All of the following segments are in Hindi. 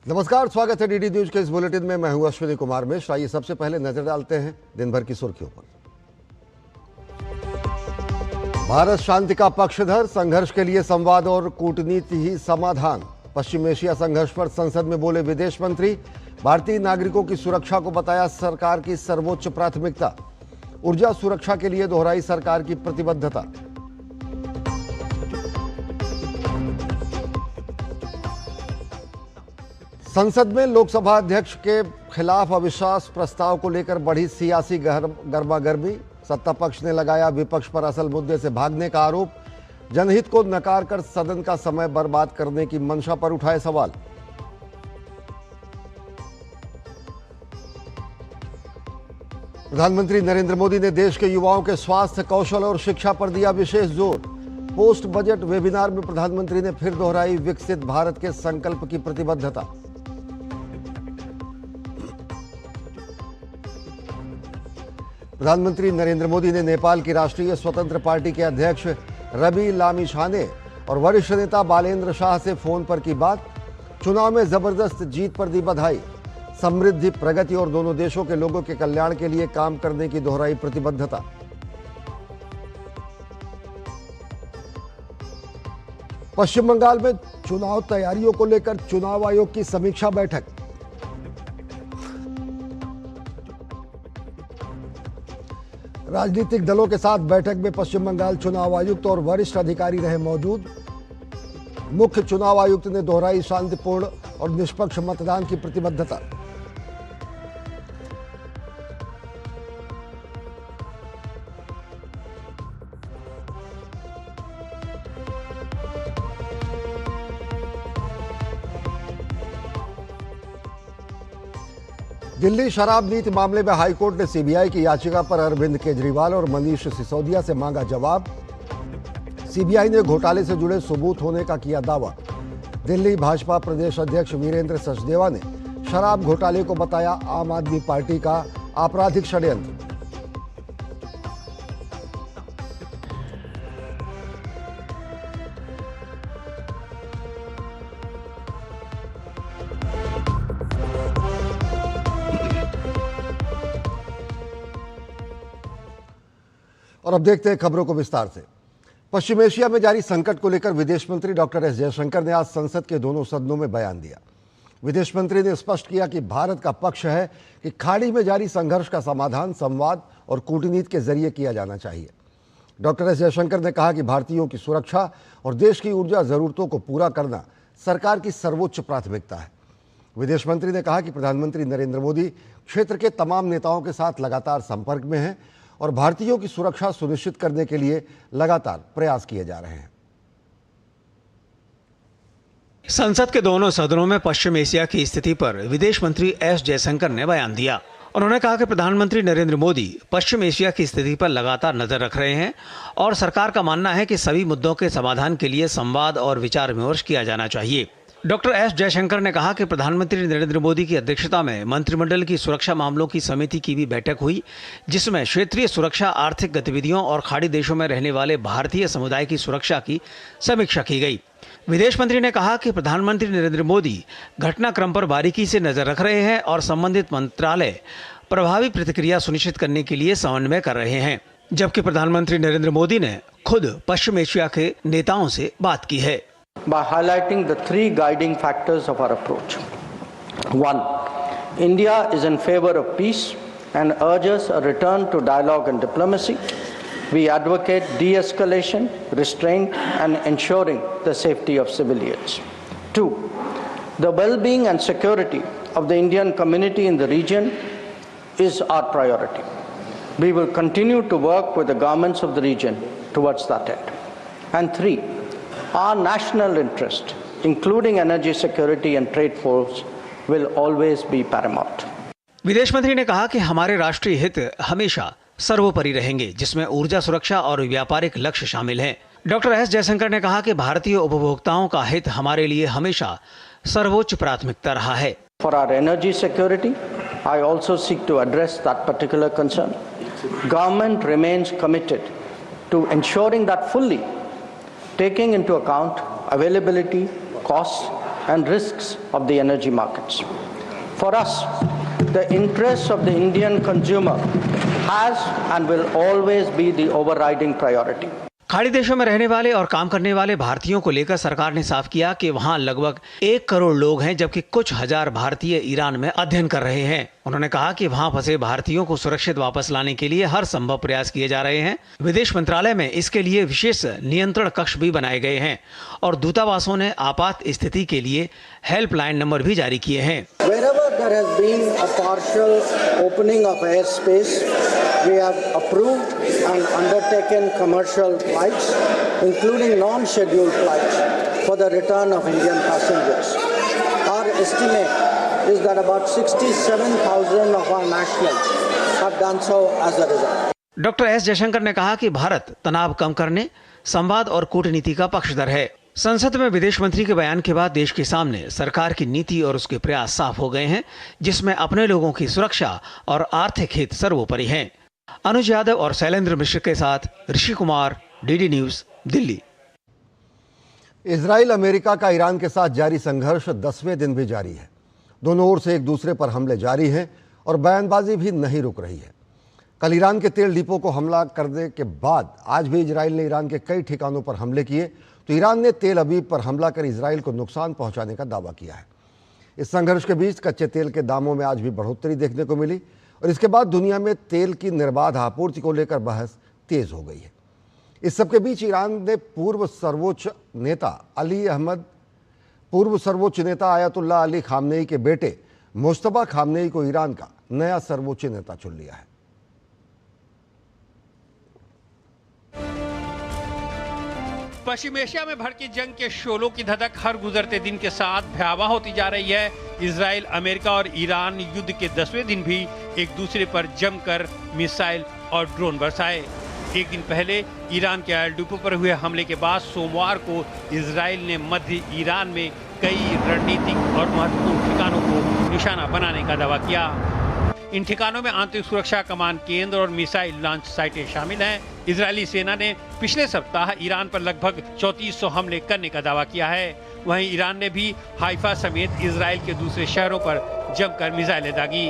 नमस्कार, स्वागत है डीडी न्यूज के इस बुलेटिन में। मैं हूं अश्विनी कुमार मिश्र। आइए सबसे पहले नजर डालते हैं दिन भर की सुर्खियों पर। भारत शांति का पक्षधर, संघर्ष के लिए संवाद और कूटनीति ही समाधान। पश्चिम एशिया संघर्ष पर संसद में बोले विदेश मंत्री। भारतीय नागरिकों की सुरक्षा को बताया सरकार की सर्वोच्च प्राथमिकता। ऊर्जा सुरक्षा के लिए दोहराई सरकार की प्रतिबद्धता। संसद में लोकसभा अध्यक्ष के खिलाफ अविश्वास प्रस्ताव को लेकर बढ़ी सियासी गर्मागर्मी। सत्ता पक्ष ने लगाया विपक्ष पर असल मुद्दे से भागने का आरोप। जनहित को नकार कर सदन का समय बर्बाद करने की मंशा पर उठाए सवाल। प्रधानमंत्री नरेंद्र मोदी ने देश के युवाओं के स्वास्थ्य, कौशल और शिक्षा पर दिया विशेष जोर। पोस्ट बजट वेबिनार में प्रधानमंत्री ने फिर दोहराई विकसित भारत के संकल्प की प्रतिबद्धता। प्रधानमंत्री नरेंद्र मोदी ने नेपाल की राष्ट्रीय स्वतंत्र पार्टी के अध्यक्ष रवि लामिछाने और वरिष्ठ नेता बालेंद्र शाह से फोन पर की बात। चुनाव में जबरदस्त जीत पर दी बधाई। समृद्धि, प्रगति और दोनों देशों के लोगों के कल्याण के लिए काम करने की दोहराई प्रतिबद्धता। पश्चिम बंगाल में चुनाव तैयारियों को लेकर चुनाव आयोग की समीक्षा बैठक। राजनीतिक दलों के साथ बैठक में पश्चिम बंगाल चुनाव आयुक्त और वरिष्ठ अधिकारी रहे मौजूद। मुख्य चुनाव आयुक्त ने दोहराई शांतिपूर्ण और निष्पक्ष मतदान की प्रतिबद्धता। दिल्ली शराब नीति मामले में हाईकोर्ट ने सीबीआई की याचिका पर अरविंद केजरीवाल और मनीष सिसोदिया से मांगा जवाब। सीबीआई ने घोटाले से जुड़े सबूत होने का किया दावा। दिल्ली भाजपा प्रदेश अध्यक्ष वीरेंद्र सचदेवा ने शराब घोटाले को बताया आम आदमी पार्टी का आपराधिक षड्यंत्र। और अब देखते हैं खबरों को विस्तार से। पश्चिम एशिया में जारी संकट को लेकर विदेश मंत्री डॉक्टर एस जयशंकर ने आज संसद के दोनों सदनों में बयान दिया। विदेश मंत्री ने स्पष्ट किया कि भारत का पक्ष है कि खाड़ी में जारी संघर्ष का समाधान संवाद और कूटनीति के जरिए किया जाना चाहिए। डॉक्टर एस जयशंकर ने कहा कि भारतीयों की सुरक्षा और देश की ऊर्जा जरूरतों को पूरा करना सरकार की सर्वोच्च प्राथमिकता है। विदेश मंत्री ने कहा कि प्रधानमंत्री नरेंद्र मोदी क्षेत्र के तमाम नेताओं के साथ लगातार संपर्क में हैं और भारतीयों की सुरक्षा सुनिश्चित करने के लिए लगातार प्रयास किए जा रहे हैं। संसद के दोनों सदनों में पश्चिम एशिया की स्थिति पर विदेश मंत्री एस जयशंकर ने बयान दिया। उन्होंने कहा कि प्रधानमंत्री नरेंद्र मोदी पश्चिम एशिया की स्थिति पर लगातार नजर रख रहे हैं और सरकार का मानना है कि सभी मुद्दों के समाधान के लिए संवाद और विचार विमर्श किया जाना चाहिए। डॉक्टर एस जयशंकर ने कहा कि प्रधानमंत्री नरेंद्र मोदी की अध्यक्षता में मंत्रिमंडल की सुरक्षा मामलों की समिति की भी बैठक हुई, जिसमें क्षेत्रीय सुरक्षा, आर्थिक गतिविधियों और खाड़ी देशों में रहने वाले भारतीय समुदाय की सुरक्षा की समीक्षा की गई। विदेश मंत्री ने कहा कि प्रधानमंत्री नरेंद्र मोदी घटनाक्रम पर बारीकी से नजर रख रहे हैं और संबंधित मंत्रालय प्रभावी प्रतिक्रिया सुनिश्चित करने के लिए समन्वय कर रहे हैं, जबकि प्रधानमंत्री नरेंद्र मोदी ने खुद पश्चिम एशिया के नेताओं से बात की है। By highlighting the three guiding factors of our approach. 1. India is in favor of peace and urges a return to dialogue and diplomacy. We advocate de-escalation, restraint, and ensuring the safety of civilians. 2. The well-being and security of the Indian community in the region is our priority. We will continue to work with the governments of the region towards that end. And 3. Our national interest, including energy security and trade flows, will always be paramount. विदेश मंत्री ने कहा कि हमारे राष्ट्रीय हित हमेशा सर्वोपरि रहेंगे, जिसमें ऊर्जा सुरक्षा और व्यापारिक लक्ष्य शामिल हैं। डॉक्टर एस जयशंकर ने कहा कि भारतीय उपभोक्ताओं का हित हमारे लिए हमेशा सर्वोच्च प्राथमिकता रहा है। For our energy security, I also seek to address that particular concern. Government remains committed to ensuring that fully taking into account availability, costs and risks of the energy markets. For us, the interests of the Indian consumer has and will always be the overriding priority. खाड़ी देशों में रहने वाले और काम करने वाले भारतीयों को लेकर सरकार ने साफ किया कि वहां लगभग 1 करोड़ लोग हैं, जबकि कुछ हजार भारतीय ईरान में अध्ययन कर रहे हैं। उन्होंने कहा कि वहां फंसे भारतीयों को सुरक्षित वापस लाने के लिए हर संभव प्रयास किए जा रहे हैं। विदेश मंत्रालय में इसके लिए विशेष नियंत्रण कक्ष भी बनाए गए हैं और दूतावासों ने आपात स्थिति के लिए हेल्पलाइन नंबर भी जारी किए हैं। Wherever there has been a partial opening of airspace, we have approved and undertaken commercial flights, including non-scheduled flights, for the return of Indian passengers. Our estimate is that about 67,000 of our nationals have done so as a result. Doctor S Jaishankar ने कहा कि भारत तनाव कम करने, संवाद और कूटनीति का पक्षधर है। संसद में विदेश मंत्री के बयान के बाद देश के सामने सरकार की नीति और उसके प्रयास साफ हो गए हैं, जिसमें अपने लोगों की सुरक्षा और आर्थिक हित सर्वोपरि हैं। अनुज यादव और शैलेंद्र मिश्र के साथ Rishi Kumar, DD news, Delhi. Israel America का ईरान के साथ जारी संघर्ष 10वें दिन भी जारी है। दोनों ओर से एक दूसरे पर हमले जारी हैं और बयानबाजी भी नहीं रुक रही है। कल ईरान के तेल डिपो को हमला करने के बाद आज भी इजराइल ने ईरान के कई ठिकानों पर हमले किए, तो ईरान ने तेल अवीव पर हमला कर इजराइल को नुकसान पहुंचाने का दावा किया है। इस संघर्ष के बीच कच्चे तेल के दामों में आज भी बढ़ोतरी देखने को मिली और इसके बाद दुनिया में तेल की निर्बाध आपूर्ति को लेकर बहस तेज हो गई है। इस सबके बीच ईरान ने पूर्व सर्वोच्च नेता आयतुल्लाह अली खामनेई के बेटे मुश्तबा खामनेई को ईरान का नया सर्वोच्च नेता चुन लिया है। पश्चिम एशिया में भड़की जंग के शोलों की धधक हर गुजरते दिन के साथ भयावह होती जा रही है। इजराइल, अमेरिका और ईरान युद्ध के 10वें दिन भी एक दूसरे पर जमकर मिसाइल और ड्रोन बरसाए। एक दिन पहले ईरान के ऑयल डिपो पर हुए हमले के बाद सोमवार को इजराइल ने मध्य ईरान में कई रणनीतिक और महत्वपूर्ण ठिकानों को निशाना बनाने का दावा किया। इन ठिकानों में आंतरिक सुरक्षा कमान केंद्र और मिसाइल लॉन्च साइटें शामिल हैं। इजरायली सेना ने पिछले सप्ताह ईरान पर लगभग 3400 हमले करने का दावा किया है। वहीं ईरान ने भी हाइफा समेत इजराइल के दूसरे शहरों पर जमकर मिसाइलें दागी।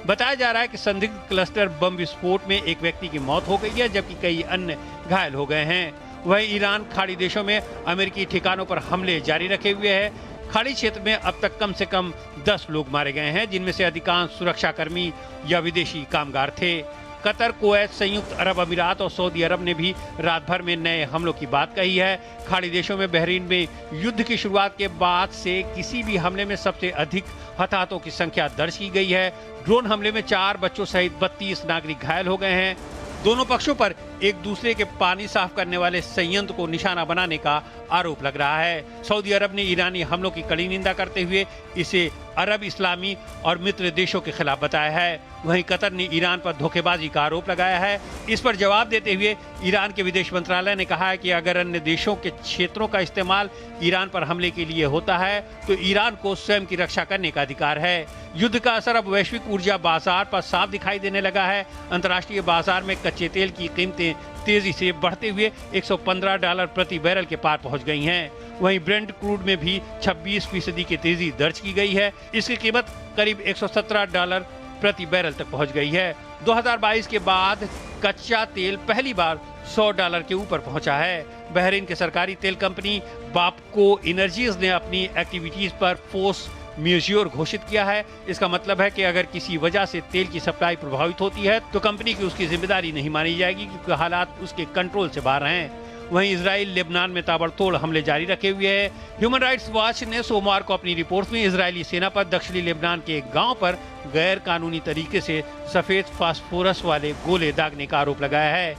बताया जा रहा है कि संदिग्ध क्लस्टर बम विस्फोट में एक व्यक्ति की मौत हो गई है, जबकि कई अन्य घायल हो गए हैं। वहीं ईरान खाड़ी देशों में अमेरिकी ठिकानों पर हमले जारी रखे हुए है। खाड़ी क्षेत्र में अब तक कम से कम 10 लोग मारे गए हैं, जिनमें से अधिकांश सुरक्षाकर्मी या विदेशी कामगार थे। कतर, कुवैत, संयुक्त अरब अमीरात और सऊदी अरब ने भी रात भर में नए हमलों की बात कही है। खाड़ी देशों में बहरीन में युद्ध की शुरुआत के बाद से किसी भी हमले में सबसे अधिक हताहतों की संख्या दर्ज की गई है। ड्रोन हमले में 4 बच्चों सहित 32 नागरिक घायल हो गए हैं। दोनों पक्षों पर एक दूसरे के पानी साफ करने वाले संयंत्र को निशाना बनाने का आरोप लग रहा है। सऊदी अरब ने ईरानी हमलों की कड़ी निंदा करते हुए इसे अरब इस्लामी और मित्र देशों के खिलाफ बताया है। वहीं कतर ने ईरान पर धोखेबाजी का आरोप लगाया है। इस पर जवाब देते हुए ईरान के विदेश मंत्रालय ने कहा है कि अगर अन्य देशों के क्षेत्रों का इस्तेमाल ईरान पर हमले के लिए होता है तो ईरान को स्वयं की रक्षा करने का अधिकार है। युद्ध का असर अब वैश्विक ऊर्जा बाजार पर साफ दिखाई देने लगा है। अंतर्राष्ट्रीय बाजार में कच्चे तेल की कीमतें तेजी से बढ़ते हुए $115 प्रति बैरल के पार पहुंच गई हैं। वहीं ब्रेंट क्रूड में भी 26% की तेजी दर्ज की गई है। इसकी कीमत करीब $117 प्रति बैरल तक पहुंच गई है। 2022 के बाद कच्चा तेल पहली बार $100 के ऊपर पहुंचा है। बहरीन की सरकारी तेल कंपनी बापको एनर्जीज ने अपनी एक्टिविटीज पर फोर्स म्यूजियोर घोषित किया है। इसका मतलब है कि अगर किसी वजह से तेल की सप्लाई प्रभावित होती है तो कंपनी की उसकी जिम्मेदारी नहीं मानी जाएगी, क्योंकि हालात उसके कंट्रोल से बाहर हैं। वहीं इजराइल लेबनान में ताबड़तोड़ हमले जारी रखे हुए है। ह्यूमन राइट्स वॉच ने सोमवार को अपनी रिपोर्ट में इजरायली सेना पर दक्षिणी लेबनान के एक गांव पर गैर कानूनी तरीके से सफेद फास्फोरस वाले गोले दागने का आरोप लगाया है।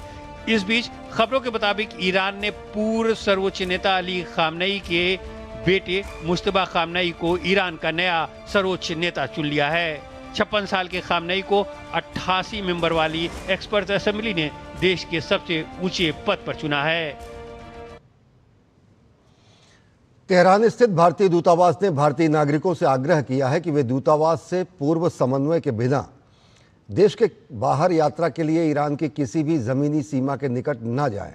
इस बीच खबरों के मुताबिक ईरान ने पूर्व सर्वोच्च नेता अली खामनेई के बेटे मुश्तबा खामनेई को ईरान का नया सर्वोच्च नेता चुन लिया है। 56 साल के खामनेई को 88 मेंबर वाली एक्सपर्ट असेंबली ने देश के सबसे ऊंचे पद पर चुना है। तेहरान स्थित भारतीय दूतावास ने भारतीय नागरिकों से आग्रह किया है कि वे दूतावास से पूर्व समन्वय के बिना देश के बाहर यात्रा के लिए ईरान की किसी भी जमीनी सीमा के निकट न जाएं।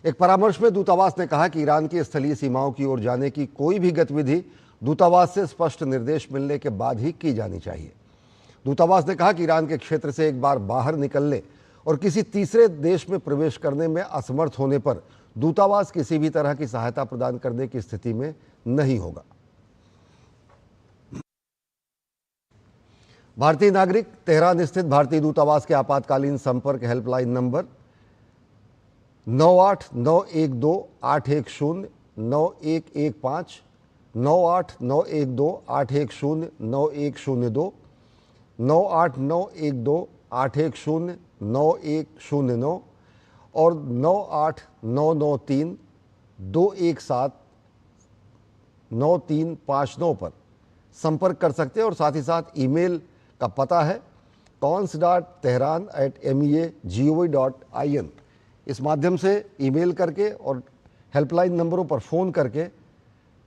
एक परामर्श में दूतावास ने कहा कि ईरान की स्थलीय सीमाओं की ओर जाने की कोई भी गतिविधि दूतावास से स्पष्ट निर्देश मिलने के बाद ही की जानी चाहिए। दूतावास ने कहा कि ईरान के क्षेत्र से एक बार बाहर निकलने और किसी तीसरे देश में प्रवेश करने में असमर्थ होने पर दूतावास किसी भी तरह की सहायता प्रदान करने की स्थिति में नहीं होगा। भारतीय नागरिक तेहरान स्थित भारतीय दूतावास के आपातकालीन संपर्क हेल्पलाइन नंबर 989128109115 989128109102 989128109109 और 989932179359 पर संपर्क कर सकते हैं। और साथ ही साथ ईमेल का पता है cons.tehran@mea.gov.in। इस माध्यम से ईमेल करके और हेल्पलाइन नंबरों पर फ़ोन करके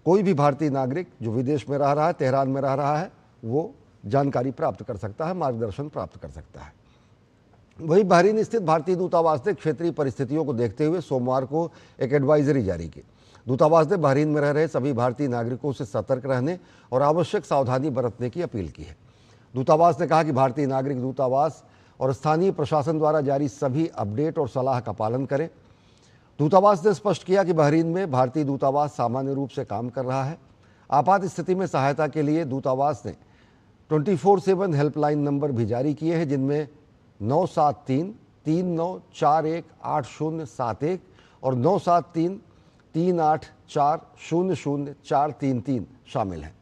कोई भी भारतीय नागरिक जो विदेश में रह रहा है, तेहरान में रह रहा है, वो जानकारी प्राप्त कर सकता है, मार्गदर्शन प्राप्त कर सकता है। वहीं बहरीन स्थित भारतीय दूतावास ने क्षेत्रीय परिस्थितियों को देखते हुए सोमवार को एक एडवाइजरी जारी की। दूतावास ने बहरीन में रह रहे सभी भारतीय नागरिकों से सतर्क रहने और आवश्यक सावधानी बरतने की अपील की है। दूतावास ने कहा कि भारतीय नागरिक दूतावास और स्थानीय प्रशासन द्वारा जारी सभी अपडेट और सलाह का पालन करें। दूतावास ने स्पष्ट किया कि बहरीन में भारतीय दूतावास सामान्य रूप से काम कर रहा है। आपात स्थिति में सहायता के लिए दूतावास ने 24/7 हेल्पलाइन नंबर भी जारी किए हैं, जिनमें 973-3941-8071 और 973-384-00433 शामिल हैं।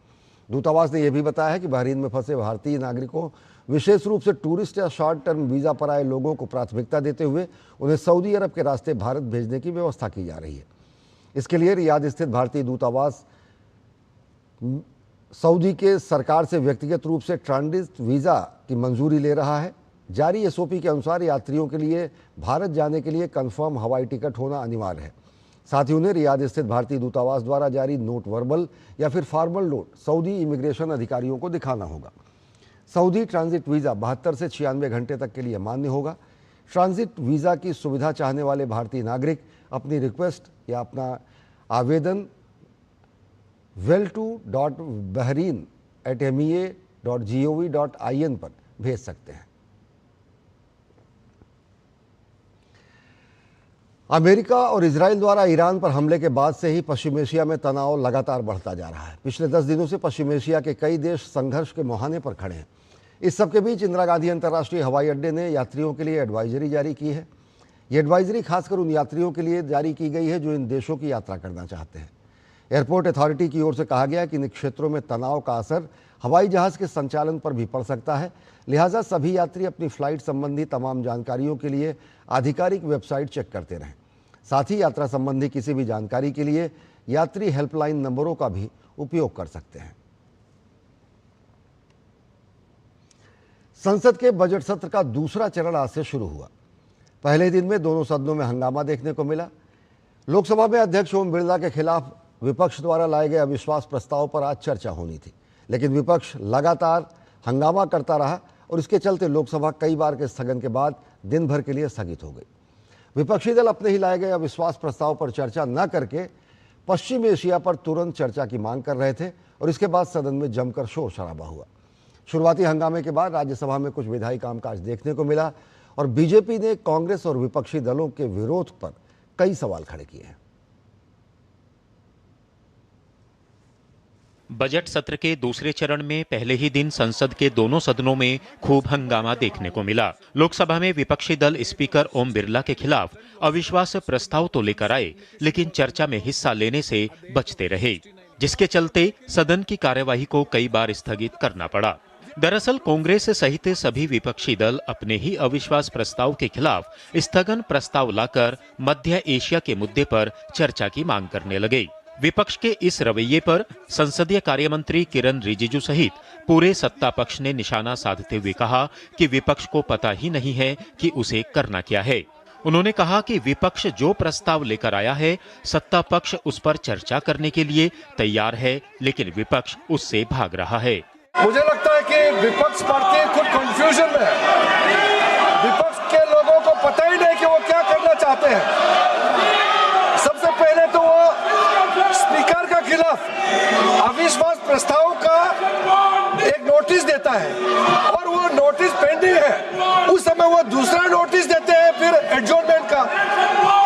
दूतावास ने यह भी बताया है कि बहरीन में फंसे भारतीय नागरिकों, विशेष रूप से टूरिस्ट या शॉर्ट टर्म वीज़ा पर आए लोगों को प्राथमिकता देते हुए उन्हें सऊदी अरब के रास्ते भारत भेजने की व्यवस्था की जा रही है। इसके लिए रियाद स्थित भारतीय दूतावास सऊदी के सरकार से व्यक्तिगत रूप से ट्रांजिट वीज़ा की मंजूरी ले रहा है। जारी एसओपी के अनुसार यात्रियों के लिए भारत जाने के लिए कंफर्म हवाई टिकट होना अनिवार्य है। साथ ही उन्हें रियाद स्थित भारतीय दूतावास द्वारा जारी नोट वर्बल या फिर फॉर्मल नोट सऊदी इमिग्रेशन अधिकारियों को दिखाना होगा। सऊदी ट्रांजिट वीज़ा 72 से 96 घंटे तक के लिए मान्य होगा। ट्रांजिट वीज़ा की सुविधा चाहने वाले भारतीय नागरिक अपनी रिक्वेस्ट या अपना आवेदन welto.bahrain@mea.gov.in पर भेज सकते हैं। अमेरिका और इजराइल द्वारा ईरान पर हमले के बाद से ही पश्चिम एशिया में तनाव लगातार बढ़ता जा रहा है। पिछले 10 दिनों से पश्चिम एशिया के कई देश संघर्ष के मुहाने पर खड़े हैं। इस सबके बीच इंदिरा गांधी अंतर्राष्ट्रीय हवाई अड्डे ने यात्रियों के लिए एडवाइजरी जारी की है। ये एडवाइजरी खासकर उन यात्रियों के लिए जारी की गई है जो इन देशों की यात्रा करना चाहते हैं। एयरपोर्ट अथॉरिटी की ओर से कहा गया कि इन क्षेत्रों में तनाव का असर हवाई जहाज़ के संचालन पर भी पड़ सकता है, लिहाजा सभी यात्री अपनी फ़्लाइट संबंधी तमाम जानकारियों के लिए आधिकारिक वेबसाइट चेक करते रहें। साथ ही यात्रा संबंधी किसी भी जानकारी के लिए यात्री हेल्पलाइन नंबरों का भी उपयोग कर सकते हैं। संसद के बजट सत्र का दूसरा चरण आज से शुरू हुआ। पहले दिन में दोनों सदनों में हंगामा देखने को मिला। लोकसभा में अध्यक्ष ओम बिरला के खिलाफ विपक्ष द्वारा लाए गए अविश्वास प्रस्ताव पर आज चर्चा होनी थी, लेकिन विपक्ष लगातार हंगामा करता रहा और इसके चलते लोकसभा कई बार के स्थगन के बाद दिन भर के लिए स्थगित हो गई। विपक्षी दल अपने ही लाए गए अविश्वास प्रस्ताव पर चर्चा न करके पश्चिम एशिया पर तुरंत चर्चा की मांग कर रहे थे और इसके बाद सदन में जमकर शोर शराबा हुआ। शुरुआती हंगामे के बाद राज्यसभा में कुछ विधायी कामकाज देखने को मिला और बीजेपी ने कांग्रेस और विपक्षी दलों के विरोध पर कई सवाल खड़े किए हैं। बजट सत्र के दूसरे चरण में पहले ही दिन संसद के दोनों सदनों में खूब हंगामा देखने को मिला। लोकसभा में विपक्षी दल स्पीकर ओम बिरला के खिलाफ अविश्वास प्रस्ताव तो लेकर आए, लेकिन चर्चा में हिस्सा लेने से बचते रहे, जिसके चलते सदन की कार्यवाही को कई बार स्थगित करना पड़ा। दरअसल कांग्रेस सहित सभी विपक्षी दल अपने ही अविश्वास प्रस्ताव के खिलाफ स्थगन प्रस्ताव लाकर मध्य एशिया के मुद्दे पर चर्चा की मांग करने लगे। विपक्ष के इस रवैये पर संसदीय कार्य मंत्री किरण रिजिजू सहित पूरे सत्ता पक्ष ने निशाना साधते हुए कहा कि विपक्ष को पता ही नहीं है कि उसे करना क्या है। उन्होंने कहा कि विपक्ष जो प्रस्ताव लेकर आया है, सत्ता पक्ष उस पर चर्चा करने के लिए तैयार है, लेकिन विपक्ष उससे भाग रहा है। मुझे लगता है कि विपक्ष पार्टी खुद कंफ्यूजन में है। विपक्ष के लोगों को पता ही नहीं कि वो क्या करना चाहते हैं। सबसे पहले तो वो स्पीकर का खिलाफ अविश्वास प्रस्ताव का एक नोटिस देता है और वो नोटिस पेंडिंग है, उस समय वो दूसरा नोटिस देते हैं फिर एडजॉर्नमेंट का।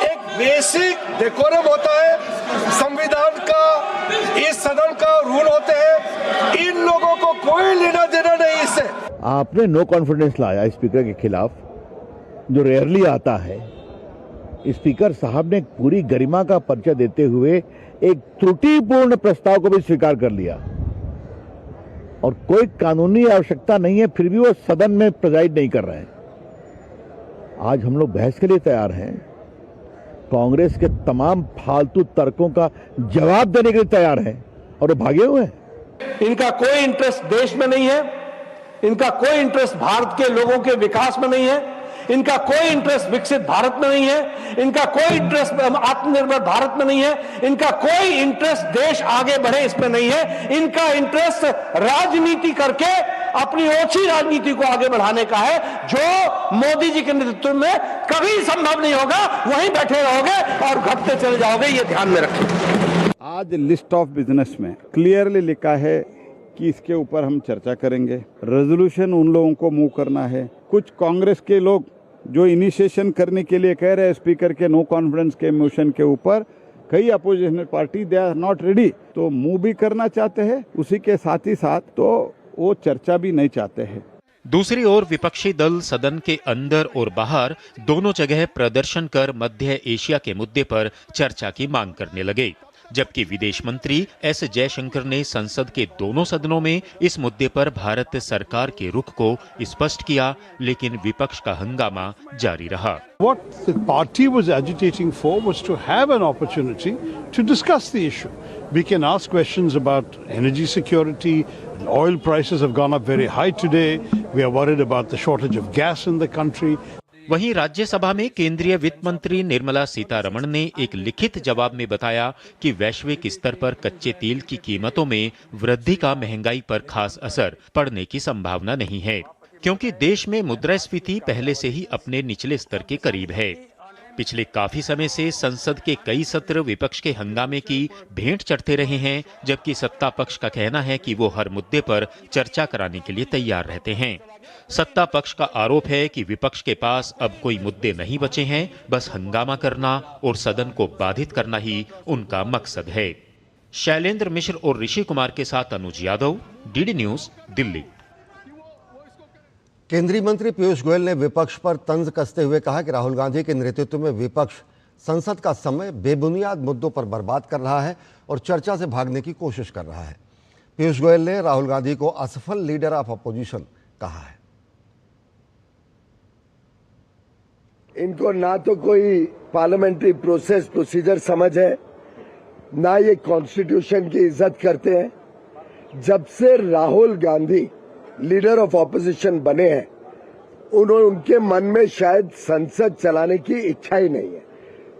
एक बेसिक डेकोरम होता है, संविधान का, इस सदन का रूल होते हैं, इन लोगों को कोई लेना देना नहीं इससे। आपने नो कॉन्फिडेंस लाया स्पीकर के खिलाफ, जो रेयरली आता है। स्पीकर साहब ने पूरी गरिमा का परिचय देते हुए एक त्रुटिपूर्ण प्रस्ताव को भी स्वीकार कर लिया और कोई कानूनी आवश्यकता नहीं है, फिर भी वो सदन में प्रिजाइड नहीं कर रहे हैं। आज हम लोग बहस के लिए तैयार हैं, कांग्रेस के तमाम फालतू तर्कों का जवाब देने के लिए तैयार हैं और वो भागे हुए हैं। इनका कोई इंटरेस्ट देश में नहीं है, इनका कोई इंटरेस्ट भारत के लोगों के विकास में नहीं है, इनका कोई इंटरेस्ट विकसित भारत में नहीं है, इनका कोई इंटरेस्ट आत्मनिर्भर भारत में नहीं है, इनका कोई इंटरेस्ट देश आगे बढ़े इसमें नहीं है। इनका इंटरेस्ट राजनीति करके अपनी ओछी राजनीति को आगे बढ़ाने का है, जो मोदी जी के नेतृत्व में कभी संभव नहीं होगा। वहीं बैठे रहोगे और घटते चले जाओगे, ये ध्यान में रखें। आज लिस्ट ऑफ बिजनेस में क्लियरली लिखा है कि इसके ऊपर हम चर्चा करेंगे। रेजोल्यूशन उन लोगों को मूव करना है। कुछ कांग्रेस के लोग जो इनिशिएशन करने के लिए कह रहे हैं स्पीकर के नो कॉन्फिडेंस के मोशन के ऊपर, कई opposition party they are not ready, तो मूव भी करना चाहते हैं, उसी के साथ ही साथ तो वो चर्चा भी नहीं चाहते हैं। दूसरी ओर विपक्षी दल सदन के अंदर और बाहर दोनों जगह प्रदर्शन कर मध्य एशिया के मुद्दे पर चर्चा की मांग करने लगे, जबकि विदेश मंत्री एस जयशंकर ने संसद के दोनों सदनों में इस मुद्दे पर भारत सरकार के रुख को स्पष्ट किया, लेकिन विपक्ष का हंगामा जारी रहा। What the party was agitating for was to have an opportunity to discuss the issue. We can ask questions about energy security. Oil prices have gone up very high today. We are worried about the shortage of gas in the country. वहीं राज्यसभा में केंद्रीय वित्त मंत्री निर्मला सीतारमण ने एक लिखित जवाब में बताया कि वैश्विक स्तर पर कच्चे तेल की कीमतों में वृद्धि का महंगाई पर खास असर पड़ने की संभावना नहीं है, क्योंकि देश में मुद्रास्फीति पहले से ही अपने निचले स्तर के करीब है। पिछले काफी समय से संसद के कई सत्र विपक्ष के हंगामे की भेंट चढ़ते रहे हैं, जबकि सत्ता पक्ष का कहना है कि वो हर मुद्दे पर चर्चा कराने के लिए तैयार रहते हैं। सत्ता पक्ष का आरोप है कि विपक्ष के पास अब कोई मुद्दे नहीं बचे हैं, बस हंगामा करना और सदन को बाधित करना ही उनका मकसद है। शैलेंद्र मिश्र और ऋषि कुमार के साथ अनुज यादव, डीडी न्यूज, दिल्ली। केंद्रीय मंत्री पीयूष गोयल ने विपक्ष पर तंज कसते हुए कहा कि राहुल गांधी के नेतृत्व में विपक्ष संसद का समय बेबुनियाद मुद्दों पर बर्बाद कर रहा है और चर्चा से भागने की कोशिश कर रहा है। पीयूष गोयल ने राहुल गांधी को असफल लीडर ऑफ अपोजिशन कहा है। इनको ना तो कोई पार्लियामेंट्री प्रोसीजर समझ है, ना ये कॉन्स्टिट्यूशन की इज्जत करते हैं। जब से Rahul Gandhi leader of opposition बने हैं, उनके मन में शायद संसद चलाने की इच्छा ही नहीं है।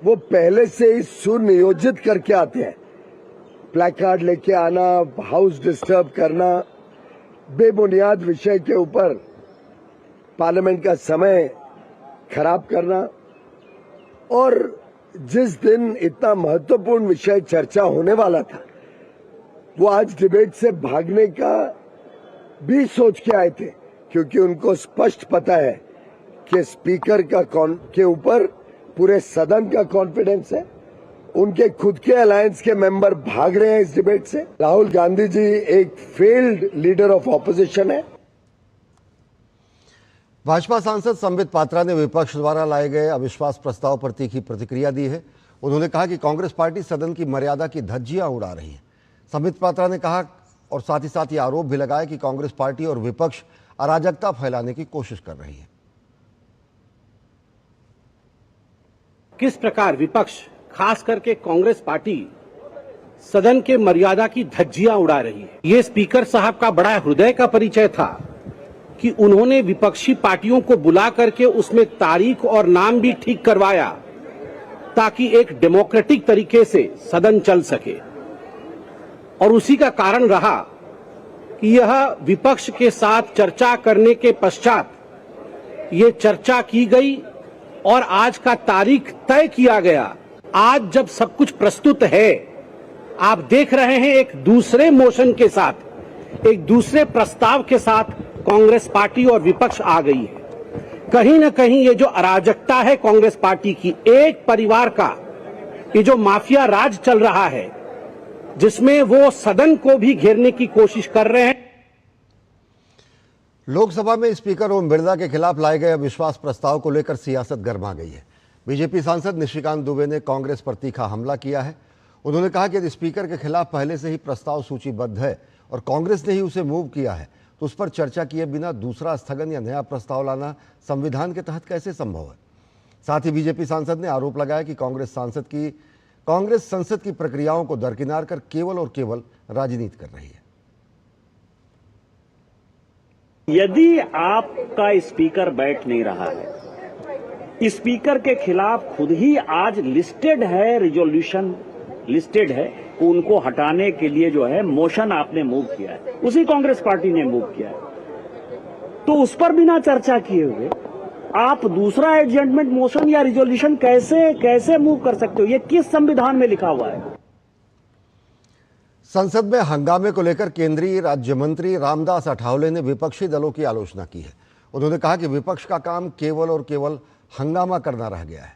वो पहले से ही सुनियोजित करके आते हैं, प्लेकार्ड लेके आना, हाउस डिस्टर्ब करना, बेबुनियाद विषय के ऊपर पार्लियामेंट का समय खराब करना, और जिस दिन इतना महत्वपूर्ण विषय चर्चा होने वाला था, वो आज डिबेट से भागने का भी सोच के आए थे, क्योंकि उनको स्पष्ट पता है कि स्पीकर के ऊपर पूरे सदन का कॉन्फिडेंस है। उनके खुद के अलायंस के मेंबर भाग रहे हैं इस डिबेट से। राहुल गांधी जी एक फेल्ड लीडर ऑफ ऑपोजिशन है। भाजपा सांसद संबित पात्रा ने विपक्ष द्वारा लाए गए अविश्वास प्रस्ताव पर तीखी प्रतिक्रिया दी है। उन्होंने कहा कि कांग्रेस पार्टी सदन की मर्यादा की धज्जियां उड़ा रही है। संबित पात्रा ने कहा और साथ ही साथ ये आरोप भी लगाया कि कांग्रेस पार्टी और विपक्ष अराजकता फैलाने की कोशिश कर रही है। किस प्रकार विपक्ष, खास करके कांग्रेस पार्टी, सदन के मर्यादा की धज्जियां उड़ा रही है। ये स्पीकर साहब का बड़ा हृदय का परिचय था कि उन्होंने विपक्षी पार्टियों को बुला करके उसमें तारीख और नाम भी ठीक करवाया, ताकि एक डेमोक्रेटिक तरीके से सदन चल सके। और उसी का कारण रहा कि यह विपक्ष के साथ चर्चा करने के पश्चात ये चर्चा की गई और आज का तारीख तय किया गया। आज जब सब कुछ प्रस्तुत है आप देख रहे हैं एक दूसरे मोशन के साथ, एक दूसरे प्रस्ताव के साथ कांग्रेस पार्टी और विपक्ष आ गई है। कहीं ना कहीं ये जो अराजकता है कांग्रेस पार्टी की, एक परिवार का ये जो माफिया राज चल रहा है, जिसमें वो सदन को भी घेरने की कोशिश कर रहे हैं। लोकसभा में स्पीकर ओम बिरला के खिलाफ लाए गए अविश्वास प्रस्ताव को लेकर सियासत गर्मा गई है। बीजेपी सांसद निशिकांत दुबे ने कांग्रेस पर तीखा हमला किया है। उन्होंने कहा कि यदि स्पीकर के खिलाफ पहले से ही प्रस्ताव सूचीबद्ध है और कांग्रेस ने ही उसे मूव किया है तो उस पर चर्चा किए बिना दूसरा स्थगन या नया प्रस्ताव लाना संविधान के तहत कैसे संभव है। साथ ही बीजेपी सांसद ने आरोप लगाया कि कांग्रेस संसद की प्रक्रियाओं को दरकिनार कर केवल और केवल राजनीति कर रही है। यदि आपका स्पीकर बैठ नहीं रहा है, स्पीकर के खिलाफ खुद ही आज लिस्टेड है, रिजोल्यूशन लिस्टेड है, उनको हटाने के लिए जो है मोशन आपने मूव किया है, उसी कांग्रेस पार्टी ने मूव किया है, तो उस पर बिना चर्चा किए हुए आप दूसरा एडजमेंट मोशन या रिजोल्यूशन कैसे मूव कर सकते हो? ये किस संविधान में लिखा हुआ है? संसद में हंगामे को लेकर केंद्रीय राज्य मंत्री रामदास अठावले ने विपक्षी दलों की आलोचना की है। उन्होंने कहा कि विपक्ष का काम केवल और केवल हंगामा करना रह गया है।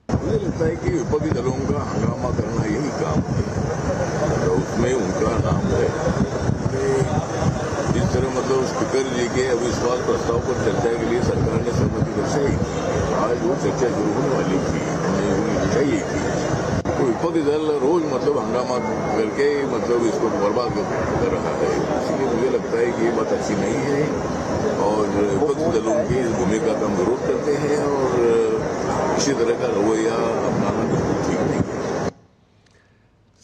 मुझे लगता है कि विपक्षी दलों का हंगामा करना यही काम है, तो उसमें उनका नाम है। जिस तरह मतलब स्पीकर जी के अविश्वास प्रस्ताव पर चर्चा के लिए सरकार ने सहमति दर्शाई, आज वो चर्चा शुरू होने वाली थी, चाहिए थी, तो विपक्षी दल रोज मतलब हंगामा करके मतलब इसको बर्बाद कर रहा है। इसलिए मुझे लगता है कि ये बात अच्छी नहीं है और विपक्षी दलों की इस भूमिका का हम विरोध करते हैं और इसी तरह का रवैया अपनाना बिल्कुल ठीक नहीं है।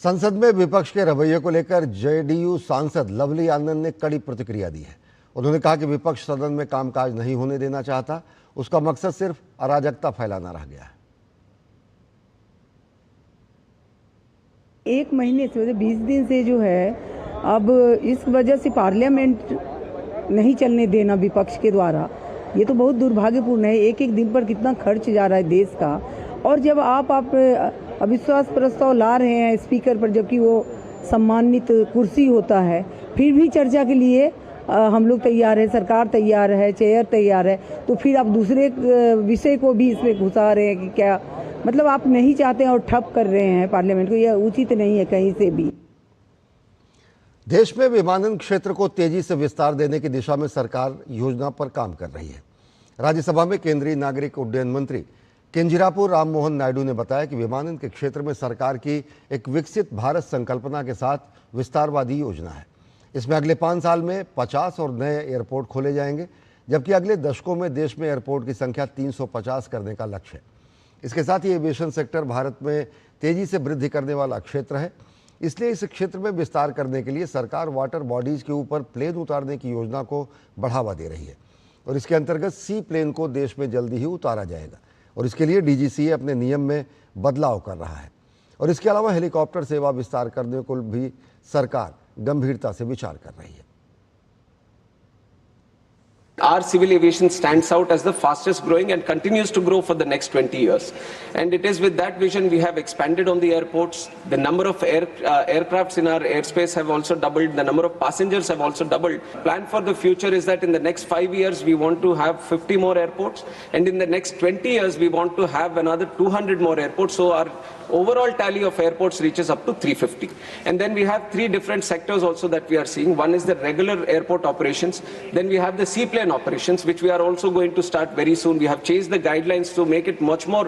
संसद में विपक्ष के रवैये को लेकर जेडीयू सांसद लवली आनंद ने कड़ी प्रतिक्रिया दी है। उन्होंने कहा कि विपक्ष सदन में कामकाज नहीं होने देना चाहता, उसका मकसद सिर्फ अराजकता फैलाना रह गया है। एक महीने से 20 दिन से जो है, अब इस वजह से पार्लियामेंट नहीं चलने देना विपक्ष के द्वारा, ये तो बहुत दुर्भाग्यपूर्ण है। एक एक दिन पर कितना खर्च जा रहा है देश का, और जब आप अविश्वास प्रस्ताव ला रहे हैं स्पीकर पर, जबकि वो सम्मानित कुर्सी होता है, फिर भी चर्चा के लिए हम लोग तैयार है, सरकार तैयार है, चेयर तैयार है, तो फिर आप दूसरे विषय को भी इसमें घुसा रहे हैं कि क्या मतलब आप नहीं चाहते हैं और ठप कर रहे हैं पार्लियामेंट को। यह उचित नहीं है कहीं से भी। देश में विमानन क्षेत्र को तेजी से विस्तार देने की दिशा में सरकार योजना पर काम कर रही है। राज्यसभा में केंद्रीय नागरिक उड्डयन मंत्री किंजरापु राममोहन नायडू ने बताया कि विमानन के क्षेत्र में सरकार की एक विकसित भारत संकल्पना के साथ विस्तारवादी योजना है। इसमें अगले 5 साल में 50 और नए एयरपोर्ट खोले जाएंगे, जबकि अगले दशकों में देश में एयरपोर्ट की संख्या 350 करने का लक्ष्य है। इसके साथ ही एविएशन सेक्टर भारत में तेजी से वृद्धि करने वाला क्षेत्र है, इसलिए इस क्षेत्र में विस्तार करने के लिए सरकार वाटर बॉडीज के ऊपर प्लेन उतारने की योजना को बढ़ावा दे रही है और इसके अंतर्गत सी प्लेन को देश में जल्दी ही उतारा जाएगा और इसके लिए डीजीसीए अपने नियम में बदलाव कर रहा है। और इसके अलावा हेलीकॉप्टर सेवा विस्तार करने को भी सरकार गंभीरता से विचार कर रही है। Our civil aviation stands out as the fastest growing and continues to grow for the next 20 years. And it is with that vision we have expanded on the airports. The number of aircrafts in our airspace have also doubled. The number of passengers have also doubled. Plan for the future is that in the next 5 years we want to have 50 more airports. And in the next 20 years we want to have another 200 more airports. So our overall tally of airports reaches up to 350. And then we have 3 different sectors also that we are seeing. One is the regular airport operations. Then we have the seaplane operations, which we are also going to start very soon. We have changed the guidelines to make it much more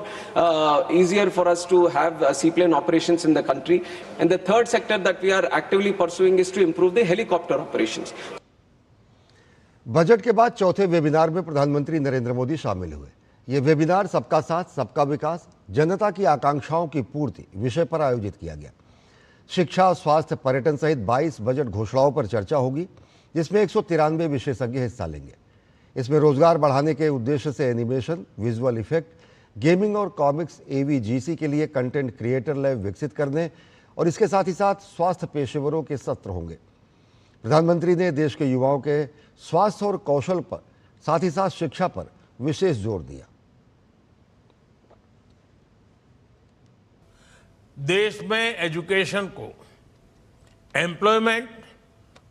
easier for us to have seaplane operations in the country. And the third sector that we are actively pursuing is to improve the helicopter operations. Budget के बाद चौथे वेबिनार में प्रधानमंत्री नरेंद्र मोदी शामिल हुए। ये वेबिनार सबका साथ सबका विकास, जनता की आकांक्षाओं की पूर्ति विषय पर आयोजित किया गया। शिक्षा, स्वास्थ्य, पर्यटन सहित 22 बजट घोषणाओं पर चर्चा होगी, जिसमें 193 विशेषज्ञ हिस्सा लेंगे। इसमें रोजगार बढ़ाने के उद्देश्य से एनिमेशन, विजुअल इफेक्ट, गेमिंग और कॉमिक्स एवीजीसी के लिए कंटेंट क्रिएटर लैब विकसित करने और इसके साथ ही साथ स्वास्थ्य पेशेवरों के सत्र होंगे। प्रधानमंत्री ने देश के युवाओं के स्वास्थ्य और कौशल पर, साथ ही साथ शिक्षा पर विशेष जोर दिया। देश में एजुकेशन को एम्प्लॉयमेंट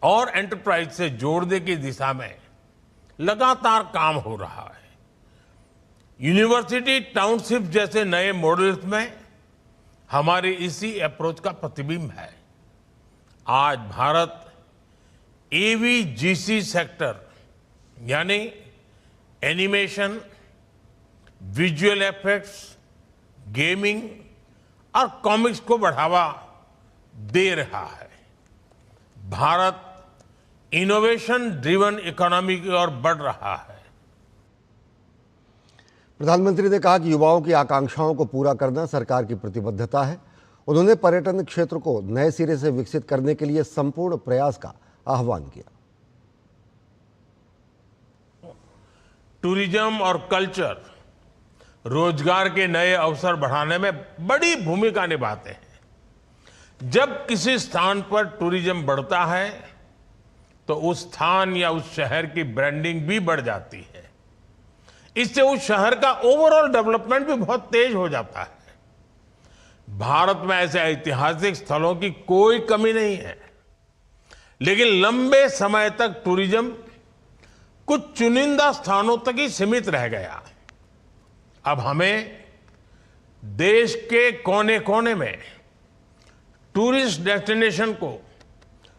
और एंटरप्राइज से जोड़ने की दिशा में लगातार काम हो रहा है। यूनिवर्सिटी टाउनशिप जैसे नए मॉडल्स में हमारी इसी अप्रोच का प्रतिबिंब है। आज भारत एवीजीसी सेक्टर यानी एनिमेशन, विजुअल इफेक्ट्स, गेमिंग और कॉमिक्स को बढ़ावा दे रहा है। भारत इनोवेशन ड्रिवन इकोनॉमी की ओर बढ़ रहा है। प्रधानमंत्री ने कहा कि युवाओं की आकांक्षाओं को पूरा करना सरकार की प्रतिबद्धता है। उन्होंने पर्यटन क्षेत्र को नए सिरे से विकसित करने के लिए संपूर्ण प्रयास का आह्वान किया। टूरिज्म और कल्चर रोजगार के नए अवसर बढ़ाने में बड़ी भूमिका निभाते हैं। जब किसी स्थान पर टूरिज्म बढ़ता है तो उस स्थान या उस शहर की ब्रांडिंग भी बढ़ जाती है। इससे उस शहर का ओवरऑल डेवलपमेंट भी बहुत तेज हो जाता है। भारत में ऐसे ऐतिहासिक स्थलों की कोई कमी नहीं है, लेकिन लंबे समय तक टूरिज्म कुछ चुनिंदा स्थानों तक ही सीमित रह गया। अब हमें देश के कोने कोने में टूरिस्ट डेस्टिनेशन को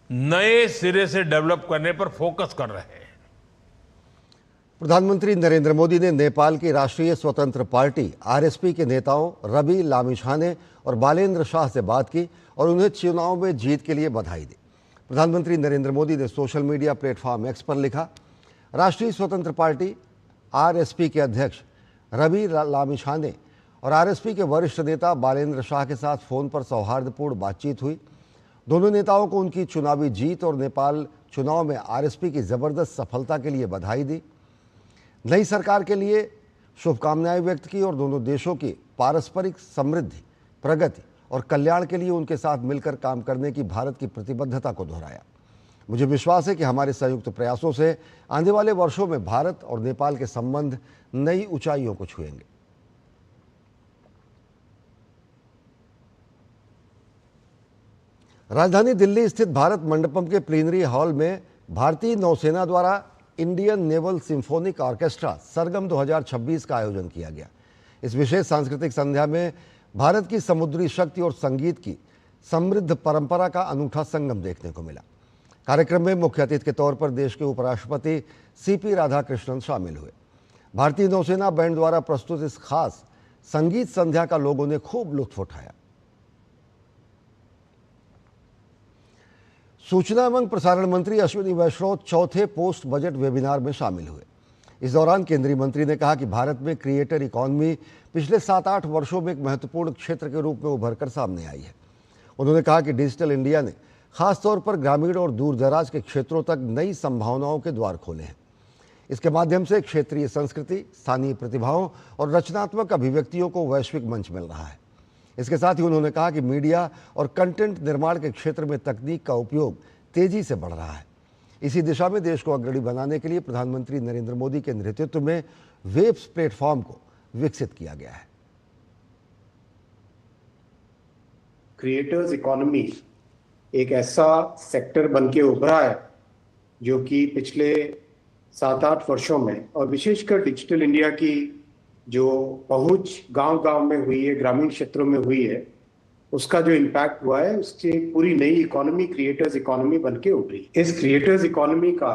नए सिरे से डेवलप करने पर फोकस कर रहे हैं। प्रधानमंत्री नरेंद्र मोदी ने नेपाल की राष्ट्रीय स्वतंत्र पार्टी आरएसपी के नेताओं रवि लामिछाने और बालेंद्र शाह से बात की और उन्हें चुनाव में जीत के लिए बधाई दी। प्रधानमंत्री नरेंद्र मोदी ने सोशल मीडिया प्लेटफॉर्म एक्स पर लिखा, राष्ट्रीय स्वतंत्र पार्टी आरएसपी के अध्यक्ष रवि लामिछाने और आरएसपी के वरिष्ठ नेता बालेंद्र शाह के साथ फोन पर सौहार्दपूर्ण बातचीत हुई। दोनों नेताओं को उनकी चुनावी जीत और नेपाल चुनाव में आरएसपी की जबरदस्त सफलता के लिए बधाई दी। नई सरकार के लिए शुभकामनाएं व्यक्त की और दोनों देशों की पारस्परिक समृद्धि, प्रगति और कल्याण के लिए उनके साथ मिलकर काम करने की भारत की प्रतिबद्धता को दोहराया। मुझे विश्वास है कि हमारे संयुक्त प्रयासों से आने वाले वर्षों में भारत और नेपाल के संबंध नई ऊंचाइयों को छुएंगे। राजधानी दिल्ली स्थित भारत मंडपम के प्लीनरी हॉल में भारतीय नौसेना द्वारा इंडियन नेवल सिम्फोनिक ऑर्केस्ट्रा सरगम 2026 का आयोजन किया गया। इस विशेष सांस्कृतिक संध्या में भारत की समुद्री शक्ति और संगीत की समृद्ध परंपरा का अनूठा संगम देखने को मिला। कार्यक्रम में मुख्य अतिथि के तौर पर देश के उपराष्ट्रपति सीपी राधाकृष्णन शामिल हुए। भारतीय नौसेना बैंड द्वारा प्रस्तुत इस खास संगीत संध्या का लोगों ने खूब लुत्फ उठाया। सूचना एवं प्रसारण मंत्री अश्विनी वैष्णव चौथे पोस्ट बजट वेबिनार में शामिल हुए। इस दौरान केंद्रीय मंत्री ने कहा कि भारत में क्रिएटर इकॉनमी पिछले 7-8 वर्षों में एक महत्वपूर्ण क्षेत्र के रूप में उभर कर सामने आई है। उन्होंने कहा कि डिजिटल इंडिया ने खासतौर पर ग्रामीण और दूर दराज के क्षेत्रों तक नई संभावनाओं के द्वार खोले हैं। इसके माध्यम से क्षेत्रीय संस्कृति, स्थानीय प्रतिभाओं और रचनात्मक अभिव्यक्तियों को वैश्विक मंच मिल रहा है। इसके साथ ही उन्होंने कहा कि मीडिया और कंटेंट निर्माण के क्षेत्र में तकनीक का उपयोग तेजी से बढ़ रहा है। इसी दिशा में देश को अग्रणी बनाने के लिए प्रधानमंत्री नरेंद्र मोदी के नेतृत्व में वेब्स प्लेटफॉर्म को विकसित किया गया है। क्रिएटर्स इकोनॉमी एक ऐसा सेक्टर बनके उभरा है जो कि पिछले 7-8 वर्षों में और विशेषकर डिजिटल इंडिया की जो पहुंच गांव-गांव में हुई है, ग्रामीण क्षेत्रों में हुई है, उसका जो इम्पैक्ट हुआ है उससे पूरी नई इकोनॉमी क्रिएटर्स इकोनॉमी बनके उभरी। इस क्रिएटर्स इकोनॉमी का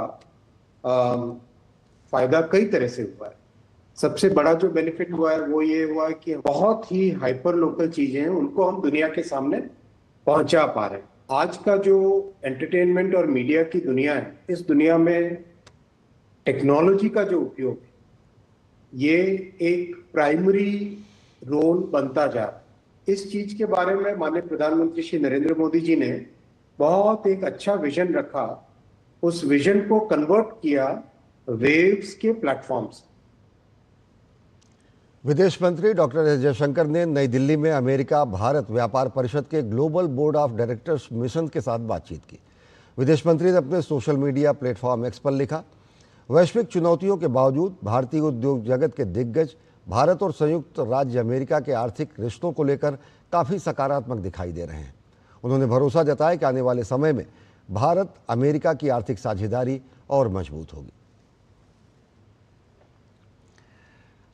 फायदा कई तरह से हुआ है। सबसे बड़ा जो बेनिफिट हुआ है वो ये हुआ है कि बहुत ही हाइपर लोकल चीजें हैं उनको हम दुनिया के सामने पहुंचा पा रहे हैं। आज का जो एंटरटेनमेंट और मीडिया की दुनिया है, इस दुनिया में टेक्नोलॉजी का जो उपयोग है ये एक प्राइमरी रोल बनता जा रहा है। इस चीज के बारे में माननीय प्रधानमंत्री श्री नरेंद्र मोदी जी ने बहुत एक अच्छा विजन रखा, उस विजन को कन्वर्ट किया वेव्स के प्लेटफॉर्म्स। विदेश मंत्री डॉक्टर एस जयशंकर ने नई दिल्ली में अमेरिका भारत व्यापार परिषद के global board of directors mission के साथ बातचीत की। विदेश मंत्री ने अपने सोशल मीडिया प्लेटफॉर्म एक्स पर लिखा, वैश्विक चुनौतियों के बावजूद भारतीय उद्योग जगत के दिग्गज भारत और संयुक्त राज्य अमेरिका के आर्थिक रिश्तों को लेकर काफ़ी सकारात्मक दिखाई दे रहे हैं। उन्होंने भरोसा जताया कि आने वाले समय में भारत अमेरिका की आर्थिक साझेदारी और मजबूत होगी।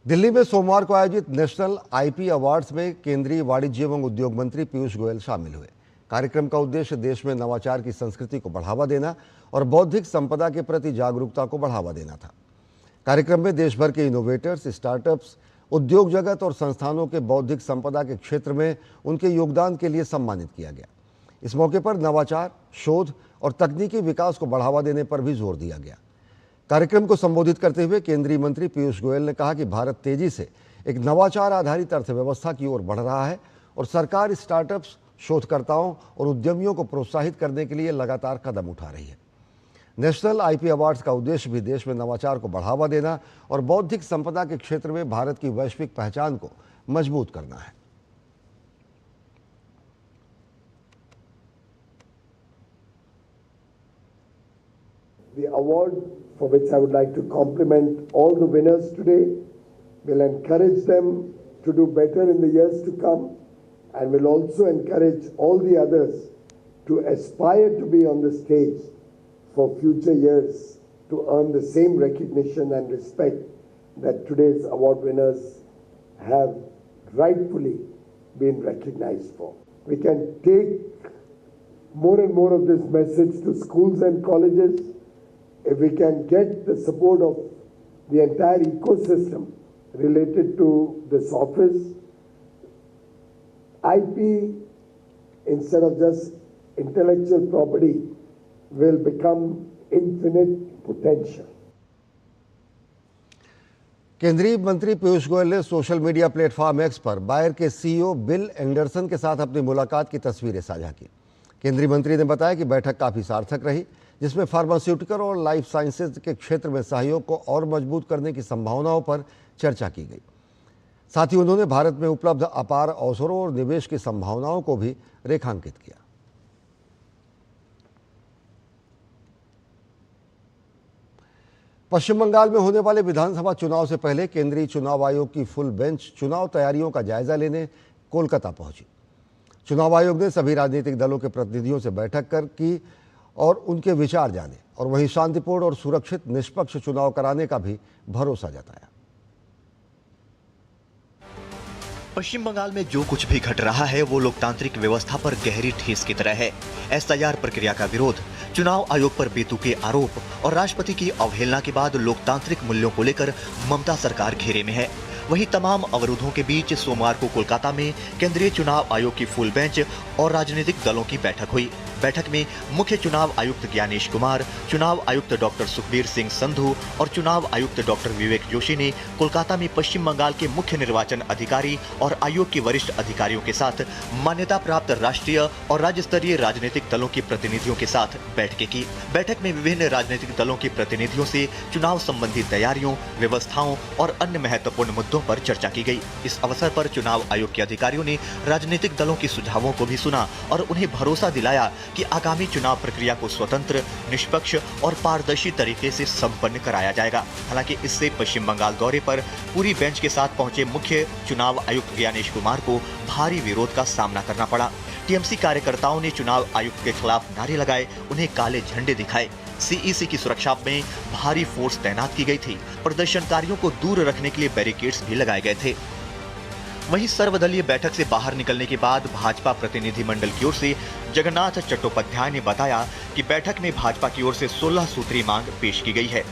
दिल्ली में सोमवार को आयोजित नेशनल आईपी अवार्ड्स में केंद्रीय वाणिज्य एवं उद्योग मंत्री पीयूष गोयल शामिल हुए। कार्यक्रम का उद्देश्य देश में नवाचार की संस्कृति को बढ़ावा देना और बौद्धिक संपदा के प्रति जागरूकता को बढ़ावा देना था। कार्यक्रम में देश भर के इनोवेटर्स, स्टार्टअप्स, उद्योग जगत और संस्थानों के बौद्धिक संपदा के क्षेत्र में उनके योगदान के लिए सम्मानित किया गया। इस मौके पर नवाचार, शोध और तकनीकी विकास को बढ़ावा देने पर भी जोर दिया गया। कार्यक्रम को संबोधित करते हुए केंद्रीय मंत्री पीयूष गोयल ने कहा कि भारत तेजी से एक नवाचार आधारित अर्थव्यवस्था की ओर बढ़ रहा है और सरकार स्टार्टअप्स, शोधकर्ताओं और उद्यमियों को प्रोत्साहित करने के लिए लगातार कदम उठा रही है। नेशनल आईपी अवार्ड्स का उद्देश्य भी देश में नवाचार को बढ़ावा देना और बौद्धिक संपदा के क्षेत्र में भारत की वैश्विक पहचान को मजबूत करना है। The award, for which I would like to compliment all the winners today, will encourage them to do better in the years to come and will also encourage all the others to aspire to be on the stage for future years to earn the same recognition and respect that today's award winners have rightfully been recognized for. We can take more and more of this message to schools and colleges. If we can get the support of the entire ecosystem related to this office, IP, instead of just intellectual property, will become infinite potential. केंद्रीय मंत्री पीयूष गोयल ने सोशल मीडिया प्लेटफॉर्म एक्स पर बायर के सीईओ बिल एंडरसन के साथ अपनी मुलाकात की तस्वीरें साझा की। केंद्रीय मंत्री ने बताया कि बैठक काफ़ी सार्थक रही, जिसमें फार्मास्यूटिकल और लाइफ साइंसेज के क्षेत्र में सहयोग को और मजबूत करने की संभावनाओं पर चर्चा की गई। साथ ही उन्होंने भारत में उपलब्ध अपार अवसरों और निवेश की संभावनाओं को भी रेखांकित किया। पश्चिम बंगाल में होने वाले विधानसभा चुनाव से पहले केंद्रीय चुनाव आयोग की फुल बेंच चुनाव तैयारियों का जायजा लेने कोलकाता पहुंची। चुनाव आयोग ने सभी राजनीतिक दलों के प्रतिनिधियों से बैठक की और उनके विचार जाने और वहीं शांतिपूर्ण और सुरक्षित निष्पक्ष चुनाव कराने का भी भरोसा जताया। पश्चिम बंगाल में जो कुछ भी घट रहा है वो लोकतांत्रिक व्यवस्था पर गहरी ठेस की तरह है। एसआईआर प्रक्रिया का विरोध, चुनाव आयोग पर बेतुके आरोप और राष्ट्रपति की अवहेलना के बाद लोकतांत्रिक मूल्यों को लेकर ममता सरकार घेरे में है। वहीं तमाम अवरोधों के बीच सोमवार को कोलकाता में केंद्रीय चुनाव आयोग की फुल बेंच और राजनीतिक दलों की बैठक हुई। बैठक में मुख्य चुनाव आयुक्त ज्ञानेश कुमार, चुनाव आयुक्त डॉक्टर सुखबीर सिंह संधू और चुनाव आयुक्त डॉक्टर विवेक जोशी ने कोलकाता में पश्चिम बंगाल के मुख्य निर्वाचन अधिकारी और आयोग के वरिष्ठ अधिकारियों के साथ मान्यता प्राप्त राष्ट्रीय और राज्य स्तरीय राजनीतिक दलों के प्रतिनिधियों के साथ बैठकें की। बैठक में विभिन्न राजनीतिक दलों के प्रतिनिधियों से चुनाव संबंधी तैयारियों, व्यवस्थाओं और अन्य महत्वपूर्ण मुद्दों पर चर्चा की गई। इस अवसर पर चुनाव आयोग के अधिकारियों ने राजनीतिक दलों के सुझावों को भी सुना और उन्हें भरोसा दिलाया कि आगामी चुनाव प्रक्रिया को स्वतंत्र, निष्पक्ष और पारदर्शी तरीके से संपन्न कराया जाएगा। हालांकि इससे पश्चिम बंगाल दौरे पर पूरी बेंच के साथ पहुंचे मुख्य चुनाव आयुक्त ज्ञानेश कुमार को भारी विरोध का सामना करना पड़ा। टीएमसी कार्यकर्ताओं ने चुनाव आयुक्त के खिलाफ नारे लगाए, उन्हें काले झंडे दिखाए। सीईसी की सुरक्षा में भारी फोर्स तैनात की गई थी। प्रदर्शनकारियों को दूर रखने के लिए बैरिकेड्स भी लगाए गए थे। वहीं सर्वदलीय बैठक से बाहर निकलने के बाद भाजपा प्रतिनिधिमंडल की ओर से जगन्नाथ चट्टोपाध्याय ने बताया कि बैठक में भाजपा की ओर से 16 सूत्री मांग पेश की गई है।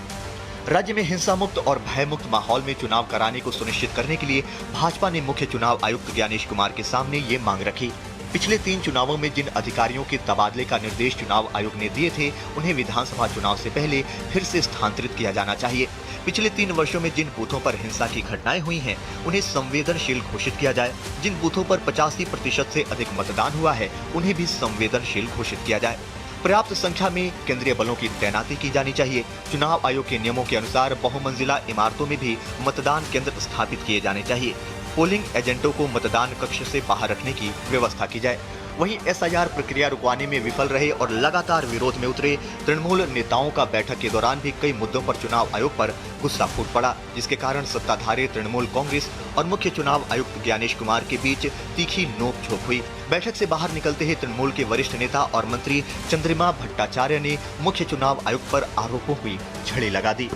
राज्य में हिंसा मुक्त और भय मुक्त माहौल में चुनाव कराने को सुनिश्चित करने के लिए भाजपा ने मुख्य चुनाव आयुक्त ज्ञानेश कुमार के सामने ये मांग रखी। पिछले 3 चुनावों में जिन अधिकारियों के तबादले का निर्देश चुनाव आयोग ने दिए थे, उन्हें विधानसभा चुनाव से पहले फिर से स्थानांतरित किया जाना चाहिए। पिछले 3 वर्षों में जिन बूथों पर हिंसा की घटनाएं हुई हैं, उन्हें संवेदनशील घोषित किया जाए। जिन बूथों पर 85% से अधिक मतदान हुआ है, उन्हें भी संवेदनशील घोषित किया जाए। पर्याप्त संख्या में केंद्रीय बलों की तैनाती की जानी चाहिए। चुनाव आयोग के नियमों के अनुसार बहुमंजिला इमारतों में भी मतदान केंद्र स्थापित किए जाने चाहिए। पोलिंग एजेंटों को मतदान कक्ष से बाहर रखने की व्यवस्था की जाए। वहीं एसआईआर प्रक्रिया रुकवाने में विफल रहे और लगातार विरोध में उतरे तृणमूल नेताओं का बैठक के दौरान भी कई मुद्दों पर चुनाव आयोग पर गुस्सा फूट पड़ा, जिसके कारण सत्ताधारी तृणमूल कांग्रेस और मुख्य चुनाव आयुक्त ज्ञानेश कुमार के बीच तीखी नोक-झोंक हुई। बैठक से बाहर निकलते ही तृणमूल के वरिष्ठ नेता और मंत्री चंद्रिमा भट्टाचार्य ने मुख्य चुनाव आयुक्त पर आरोपों की झड़ी लगा दी।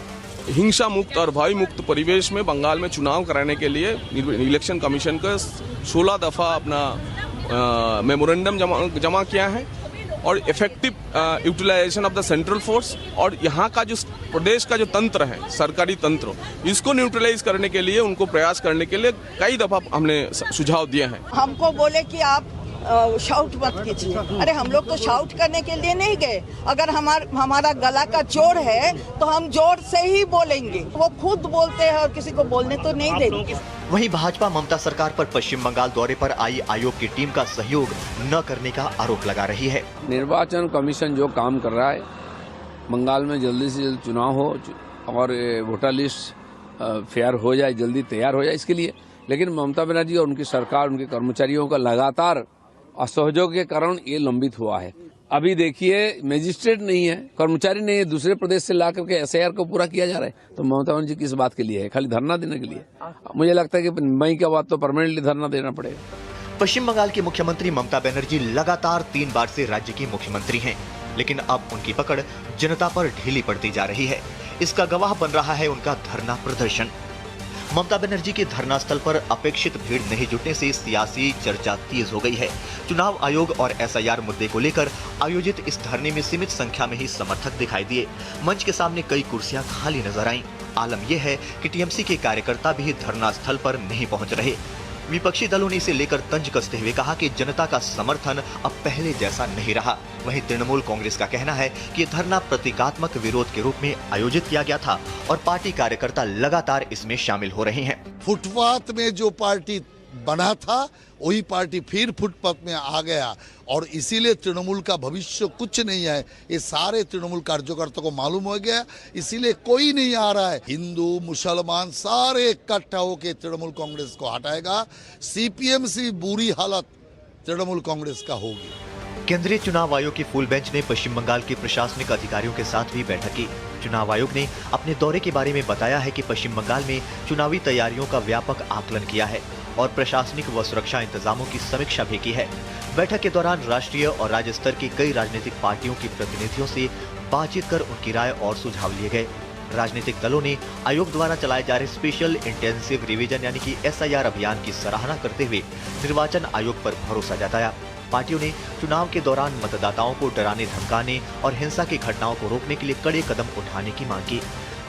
हिंसा मुक्त और भय मुक्त परिवेश में बंगाल में चुनाव कराने के लिए इलेक्शन कमीशन का 16 दफा अपना मेमोरेंडम जमा किया है और effective utilization of the central force और यहाँ का जो प्रदेश का जो तंत्र है, सरकारी तंत्र, इसको न्यूट्रलाइज करने के लिए उनको प्रयास करने के लिए कई दफा हमने सुझाव दिए हैं। हमको बोले कि आप शाउट मत कीजिए। अरे हम लोग तो शाउट करने के लिए नहीं गए। अगर हमारा गला का जोर है तो हम जोर से ही बोलेंगे। वो खुद बोलते हैं और किसी को बोलने तो नहीं देते। वहीं भाजपा ममता सरकार पर पश्चिम बंगाल दौरे पर आई आयोग की टीम का सहयोग न करने का आरोप लगा रही है। निर्वाचन कमीशन जो काम कर रहा है, बंगाल में जल्दी से जल्दी चुनाव हो और वोटर लिस्ट फेयर हो जाए, जल्दी तैयार हो जाए, इसके लिए। लेकिन ममता बनर्जी और उनकी सरकार, उनके कर्मचारियों का लगातार असहयोग के कारण ये लंबित हुआ है। अभी देखिए, मजिस्ट्रेट नहीं है, कर्मचारी नहीं है, दूसरे प्रदेश से ला करके एसआईआर को पूरा किया जा रहा है। तो ममता बनर्जी किस बात के लिए है? खाली धरना देने के लिए? मुझे लगता है कि मई के बाद तो परमानेंटली धरना देना पड़ेगा। पश्चिम बंगाल की मुख्यमंत्री ममता बनर्जी लगातार 3 बार से राज्य की मुख्यमंत्री हैं, लेकिन अब उनकी पकड़ जनता पर ढीली पड़ती जा रही है। इसका गवाह बन रहा है उनका धरना प्रदर्शन। ममता बनर्जी के धरना स्थल पर अपेक्षित भीड़ नहीं जुटने से सियासी चर्चा तेज हो गई है। चुनाव आयोग और एसआईआर मुद्दे को लेकर आयोजित इस धरने में सीमित संख्या में ही समर्थक दिखाई दिए। मंच के सामने कई कुर्सियां खाली नजर आईं। आलम यह है कि टीएमसी के कार्यकर्ता भी धरना स्थल पर नहीं पहुंच रहे। विपक्षी दलों ने इसे लेकर तंज कसते हुए कहा कि जनता का समर्थन अब पहले जैसा नहीं रहा। वहीं तृणमूल कांग्रेस का कहना है कि ये धरना प्रतीकात्मक विरोध के रूप में आयोजित किया गया था और पार्टी कार्यकर्ता लगातार इसमें शामिल हो रहे हैं। फुटपाथ में जो पार्टी बना था वही पार्टी फिर फुटपाथ में आ गया और इसीलिए तृणमूल का भविष्य कुछ नहीं है। ये सारे तृणमूल कार्यकर्ताओं को मालूम हो गया, इसीलिए कोई नहीं आ रहा है। हिंदू मुसलमान सारे इकट्ठा होकर तृणमूल कांग्रेस को हटाएगा। सीपीएम से बुरी हालत तृणमूल कांग्रेस का होगी। केंद्रीय चुनाव आयोग की फुल बेंच ने पश्चिम बंगाल के प्रशासनिक अधिकारियों के साथ भी बैठक की। चुनाव आयोग ने अपने दौरे के बारे में बताया है कि पश्चिम बंगाल में चुनावी तैयारियों का व्यापक आकलन किया है और प्रशासनिक व सुरक्षा इंतजामों की समीक्षा भी की है। बैठक के दौरान राष्ट्रीय और राज्य स्तर की कई राजनीतिक पार्टियों के प्रतिनिधियों से बातचीत कर उनकी राय और सुझाव लिए गए। राजनीतिक दलों ने आयोग द्वारा चलाए जा रहे स्पेशल इंटेंसिव रिवीजन यानी कि एसआईआर अभियान की सराहना करते हुए निर्वाचन आयोग पर भरोसा जताया। पार्टियों ने चुनाव के दौरान मतदाताओं को डराने धमकाने और हिंसा की घटनाओं को रोकने के लिए कड़े कदम उठाने की मांग की।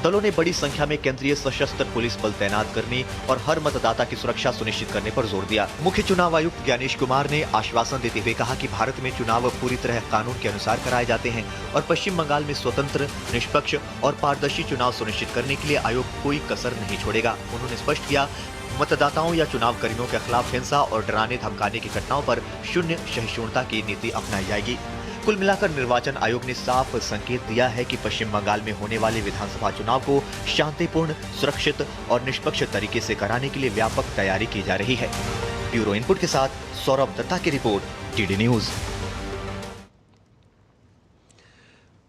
दलों ने बड़ी संख्या में केंद्रीय सशस्त्र पुलिस बल तैनात करने और हर मतदाता की सुरक्षा सुनिश्चित करने पर जोर दिया। मुख्य चुनाव आयुक्त ज्ञानेश कुमार ने आश्वासन देते हुए कहा कि भारत में चुनाव पूरी तरह कानून के अनुसार कराए जाते हैं और पश्चिम बंगाल में स्वतंत्र, निष्पक्ष और पारदर्शी चुनाव सुनिश्चित करने के लिए आयोग कोई कसर नहीं छोड़ेगा। उन्होंने स्पष्ट किया, मतदाताओं या चुनाव कर्मियों के खिलाफ हिंसा और डराने धमकाने की घटनाओं पर शून्य सहिष्णुता की नीति अपनाई जाएगी। कुल मिलाकर निर्वाचन आयोग ने साफ संकेत दिया है कि पश्चिम बंगाल में होने वाले विधानसभा चुनाव को शांतिपूर्ण, सुरक्षित और निष्पक्ष तरीके से कराने के लिए व्यापक तैयारी की जा रही है। ब्यूरो इनपुट के साथ सौरभ दत्ता की रिपोर्ट, टीडी न्यूज।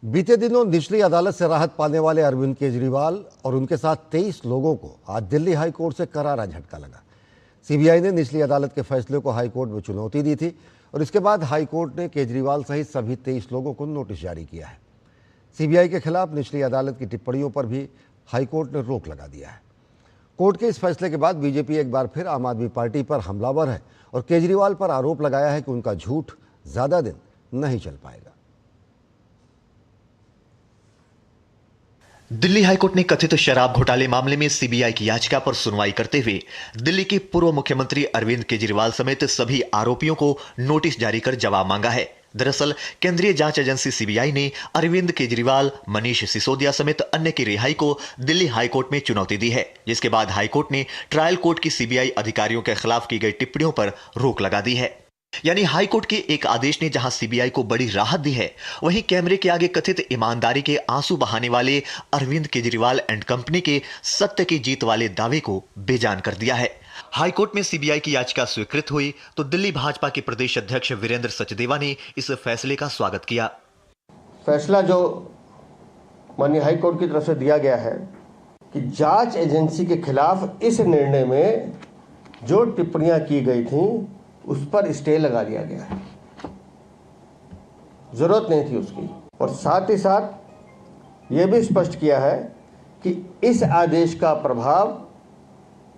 बीते दिनों निचली अदालत से राहत पाने वाले अरविंद केजरीवाल और उनके साथ 23 लोगों को आज दिल्ली हाई कोर्ट से करारा झटका लगा। सीबीआई ने निचली अदालत के फैसले को हाई कोर्ट में चुनौती दी थी और इसके बाद हाई कोर्ट ने केजरीवाल सहित सभी 23 लोगों को नोटिस जारी किया है। सीबीआई के खिलाफ निचली अदालत की टिप्पणियों पर भी हाई कोर्ट ने रोक लगा दिया है। कोर्ट के इस फैसले के बाद बीजेपी एक बार फिर आम आदमी पार्टी पर हमलावर है और केजरीवाल पर आरोप लगाया है कि उनका झूठ ज्यादा दिन नहीं चल पाएगा। दिल्ली हाईकोर्ट ने कथित शराब घोटाले मामले में सीबीआई की याचिका पर सुनवाई करते हुए दिल्ली के पूर्व मुख्यमंत्री अरविंद केजरीवाल समेत सभी आरोपियों को नोटिस जारी कर जवाब मांगा है। दरअसल केंद्रीय जांच एजेंसी सीबीआई ने अरविंद केजरीवाल, मनीष सिसोदिया समेत अन्य की रिहाई को दिल्ली हाईकोर्ट में चुनौती दी है, जिसके बाद हाईकोर्ट ने ट्रायल कोर्ट की सीबीआई अधिकारियों के खिलाफ की गई टिप्पणियों पर रोक लगा दी है। यानी हाईकोर्ट के एक आदेश ने जहां सीबीआई को बड़ी राहत दी है, वहीं कैमरे के आगे कथित ईमानदारी के आंसू बहाने वाले अरविंद केजरीवाल एंड कंपनी के सत्य की जीत वाले दावे को बेजान कर दिया है। हाईकोर्ट में सीबीआई की याचिका स्वीकृत हुई तो दिल्ली भाजपा के प्रदेश अध्यक्ष वीरेंद्र सचदेवा ने इस फैसले का स्वागत किया। फैसला जो माननीय हाईकोर्ट की तरफ से दिया गया है कि जांच एजेंसी के खिलाफ इस निर्णय में जो टिप्पणियां की गई थी उस पर स्टे लगा दिया गया है, जरूरत नहीं थी उसकी। और साथ ही साथ ये भी स्पष्ट किया है कि इस आदेश का प्रभाव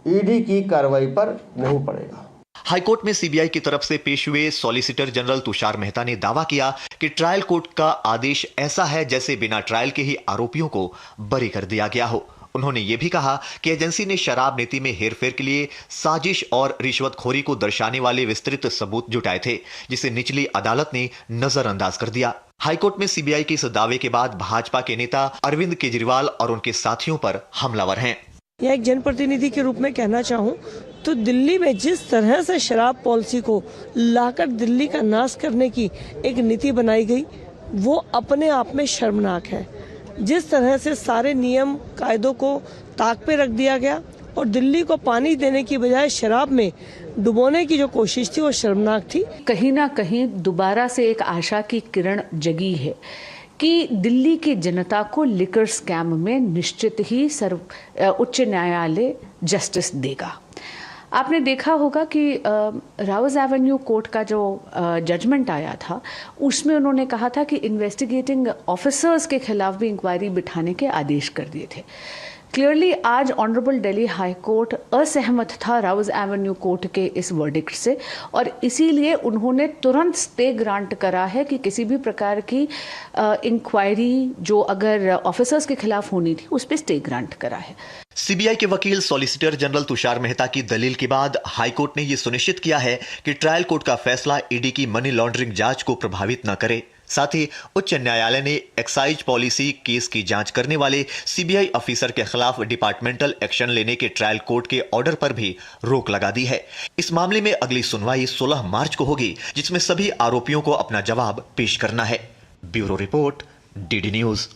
ईडी की कार्रवाई पर नहीं पड़ेगा। हाईकोर्ट में सीबीआई की तरफ से पेश हुए सॉलिसिटर जनरल तुषार मेहता ने दावा किया कि ट्रायल कोर्ट का आदेश ऐसा है जैसे बिना ट्रायल के ही आरोपियों को बरी कर दिया गया हो। उन्होंने ये भी कहा कि एजेंसी ने शराब नीति में हेरफेर के लिए साजिश और रिश्वतखोरी को दर्शाने वाले विस्तृत सबूत जुटाए थे, जिसे निचली अदालत ने नजरअंदाज कर दिया। हाईकोर्ट में सीबीआई के इस दावे के बाद भाजपा के नेता अरविंद केजरीवाल और उनके साथियों पर हमलावर हैं। या एक जनप्रतिनिधि के रूप में कहना चाहूं तो दिल्ली में जिस तरह से शराब पॉलिसी को लाकर दिल्ली का नाश करने की एक नीति बनाई गई वो अपने आप में शर्मनाक है। जिस तरह से सारे नियम कायदों को ताक पे रख दिया गया और दिल्ली को पानी देने की बजाय शराब में डुबोने की जो कोशिश थी वो शर्मनाक थी। कहीं ना कहीं दोबारा से एक आशा की किरण जगी है कि दिल्ली की जनता को लिकर स्कैम में निश्चित ही उच्च न्यायालय जस्टिस देगा। आपने देखा होगा कि राउज एवेन्यू कोर्ट का जो जजमेंट आया था उसमें उन्होंने कहा था कि इन्वेस्टिगेटिंग ऑफिसर्स के खिलाफ भी इंक्वायरी बिठाने के आदेश कर दिए थे। क्लियरली आज ऑनरेबल दिल्ली हाई कोर्ट असहमत था राउज एवेन्यू कोर्ट के इस वर्डिक्ट से और इसीलिए उन्होंने तुरंत स्टे ग्रांट करा है कि किसी भी प्रकार की इंक्वायरी जो अगर ऑफिसर्स के खिलाफ होनी थी उस पर स्टे ग्रांट करा है। सीबीआई के वकील सॉलिसिटर जनरल तुषार मेहता की दलील के बाद हाईकोर्ट ने यह सुनिश्चित किया है कि ट्रायल कोर्ट का फैसला ईडी की मनी लॉन्ड्रिंग जांच को प्रभावित न करे। साथ ही उच्च न्यायालय ने एक्साइज पॉलिसी केस की जांच करने वाले सीबीआई अफसर के खिलाफ डिपार्टमेंटल एक्शन लेने के ट्रायल कोर्ट के ऑर्डर पर भी रोक लगा दी है। इस मामले में अगली सुनवाई 16 मार्च को होगी, जिसमें सभी आरोपियों को अपना जवाब पेश करना है। Bureau report, DD news.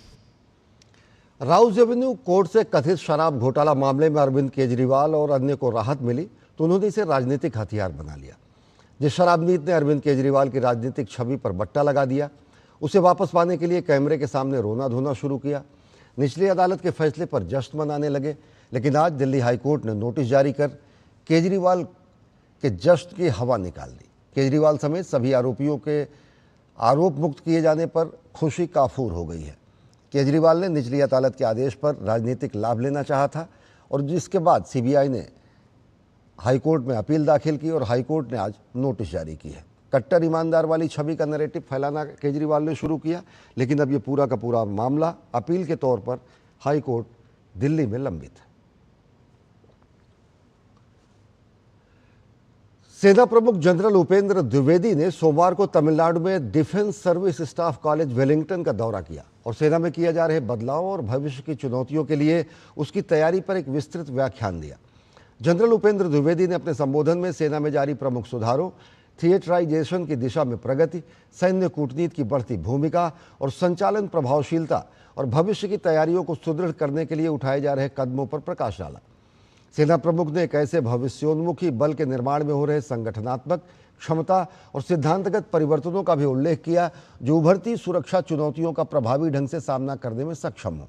Rouse Avenue court से कथित शराब घोटाला मामले में अरविंद केजरीवाल और अन्य को राहत मिली तो उन्होंने इसे राजनीतिक हथियार बना लिया। जिस शराब नीति ने अरविंद केजरीवाल की राजनीतिक छवि पर बट्टा लगा दिया, उसे वापस पाने के लिए कैमरे के सामने रोना धोना शुरू किया। निचली अदालत के फैसले पर जश्न मनाने लगे, लेकिन आज दिल्ली हाईकोर्ट ने नोटिस जारी कर केजरीवाल के जश्न की हवा निकाल दी। केजरीवाल समेत सभी आरोपियों के आरोप मुक्त किए जाने पर खुशी काफूर हो गई है। केजरीवाल ने निचली अदालत के आदेश पर राजनीतिक लाभ लेना चाहा था और जिसके बाद सीबीआई ने हाईकोर्ट में अपील दाखिल की और हाईकोर्ट ने आज नोटिस जारी की है। कट्टर ईमानदार वाली छवि का नैरेटिव फैलाना केजरीवाल ने शुरू किया, लेकिन अब ये पूरा का पूरा मामला अपील के तौर पर हाईकोर्ट दिल्ली में लंबित है। सेना प्रमुख जनरल उपेंद्र द्विवेदी ने सोमवार को तमिलनाडु में defence service staff college Wellington का दौरा किया और सेना में किए जा रहे बदलाव और भविष्य की चुनौतियों के लिए उसकी तैयारी पर एक विस्तृत व्याख्यान दिया। जनरल उपेंद्र द्विवेदी ने अपने संबोधन में सेना में जारी प्रमुख सुधारों, थिएटराइजेशन की दिशा में प्रगति, सैन्य कूटनीति की बढ़ती भूमिका और संचालन प्रभावशीलता और भविष्य की तैयारियों को सुदृढ़ करने के लिए उठाए जा रहे कदमों पर प्रकाश डाला। सेना प्रमुख ने एक ऐसे भविष्योन्मुखी बल के निर्माण में हो रहे संगठनात्मक क्षमता और सिद्धांतगत परिवर्तनों का भी उल्लेख किया जो उभरती सुरक्षा चुनौतियों का प्रभावी ढंग से सामना करने में सक्षम हो।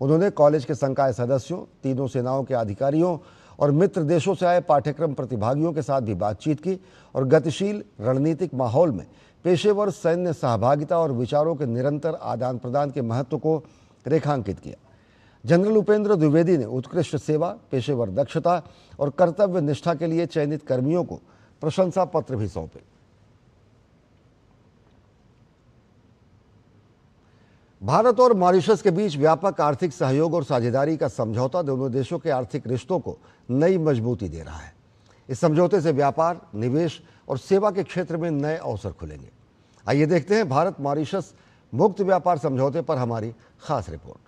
उन्होंने कॉलेज के संकाय सदस्यों, तीनों सेनाओं के अधिकारियों और मित्र देशों से आए पाठ्यक्रम प्रतिभागियों के साथ भी बातचीत की और गतिशील रणनीतिक माहौल में पेशेवर सैन्य सहभागिता और विचारों के निरंतर आदान प्रदान के महत्व को रेखांकित किया। जनरल उपेंद्र द्विवेदी ने उत्कृष्ट सेवा, पेशेवर दक्षता और कर्तव्य निष्ठा के लिए चयनित कर्मियों को प्रशंसा पत्र भी सौंपे। भारत और मॉरिशस के बीच व्यापक आर्थिक सहयोग और साझेदारी का समझौता दोनों देशों के आर्थिक रिश्तों को नई मजबूती दे रहा है। इस समझौते से व्यापार, निवेश और सेवा के क्षेत्र में नए अवसर खुलेंगे। आइए देखते हैं भारत मॉरिशस मुक्त व्यापार समझौते पर हमारी खास रिपोर्ट।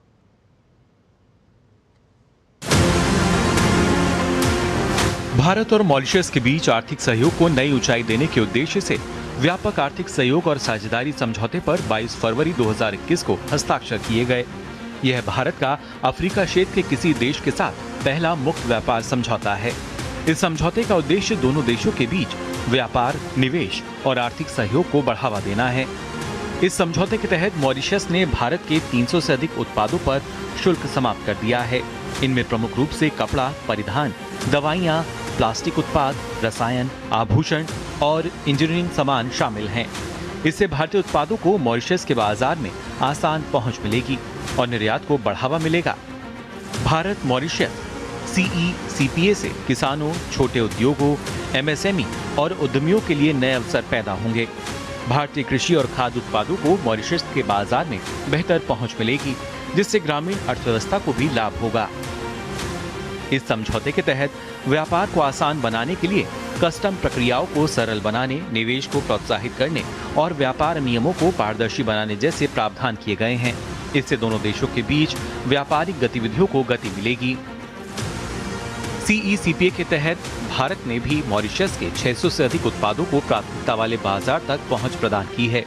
भारत और मॉरिशस के बीच आर्थिक सहयोग को नई ऊंचाई देने के उद्देश्य से व्यापक आर्थिक सहयोग और साझेदारी समझौते पर 22 फरवरी 2021 को हस्ताक्षर किए गए। यह भारत का अफ्रीका क्षेत्र के किसी देश के साथ पहला मुक्त व्यापार समझौता है। इस समझौते का उद्देश्य दोनों देशों के बीच व्यापार, निवेश और आर्थिक सहयोग को बढ़ावा देना है। इस समझौते के तहत मॉरिशस ने भारत के 300 से अधिक उत्पादों पर शुल्क समाप्त कर दिया है। इनमें प्रमुख रूप से कपड़ा, परिधान, दवाइयां, प्लास्टिक उत्पाद, रसायन, आभूषण और इंजीनियरिंग सामान शामिल हैं। इससे भारतीय उत्पादों को मॉरिशस के बाजार में आसान पहुंच मिलेगी और निर्यात को बढ़ावा मिलेगा। भारत मॉरिशस CECPA से किसानों, छोटे उद्योगों, MSME और उद्यमियों के लिए नए अवसर पैदा होंगे। भारतीय कृषि और खाद्य उत्पादों को मॉरिशस के बाजार में बेहतर पहुंच मिलेगी, जिससे ग्रामीण अर्थव्यवस्था को भी लाभ होगा। इस समझौते के तहत व्यापार को आसान बनाने के लिए कस्टम प्रक्रियाओं को सरल बनाने, निवेश को प्रोत्साहित करने और व्यापार नियमों को पारदर्शी बनाने जैसे प्रावधान किए गए हैं। इससे दोनों देशों के बीच व्यापारिक गतिविधियों को गति मिलेगी। CECPA के तहत भारत ने भी मॉरिशस के 600 से अधिक उत्पादों को प्राथमिकता वाले बाजार तक पहुंच प्रदान की है।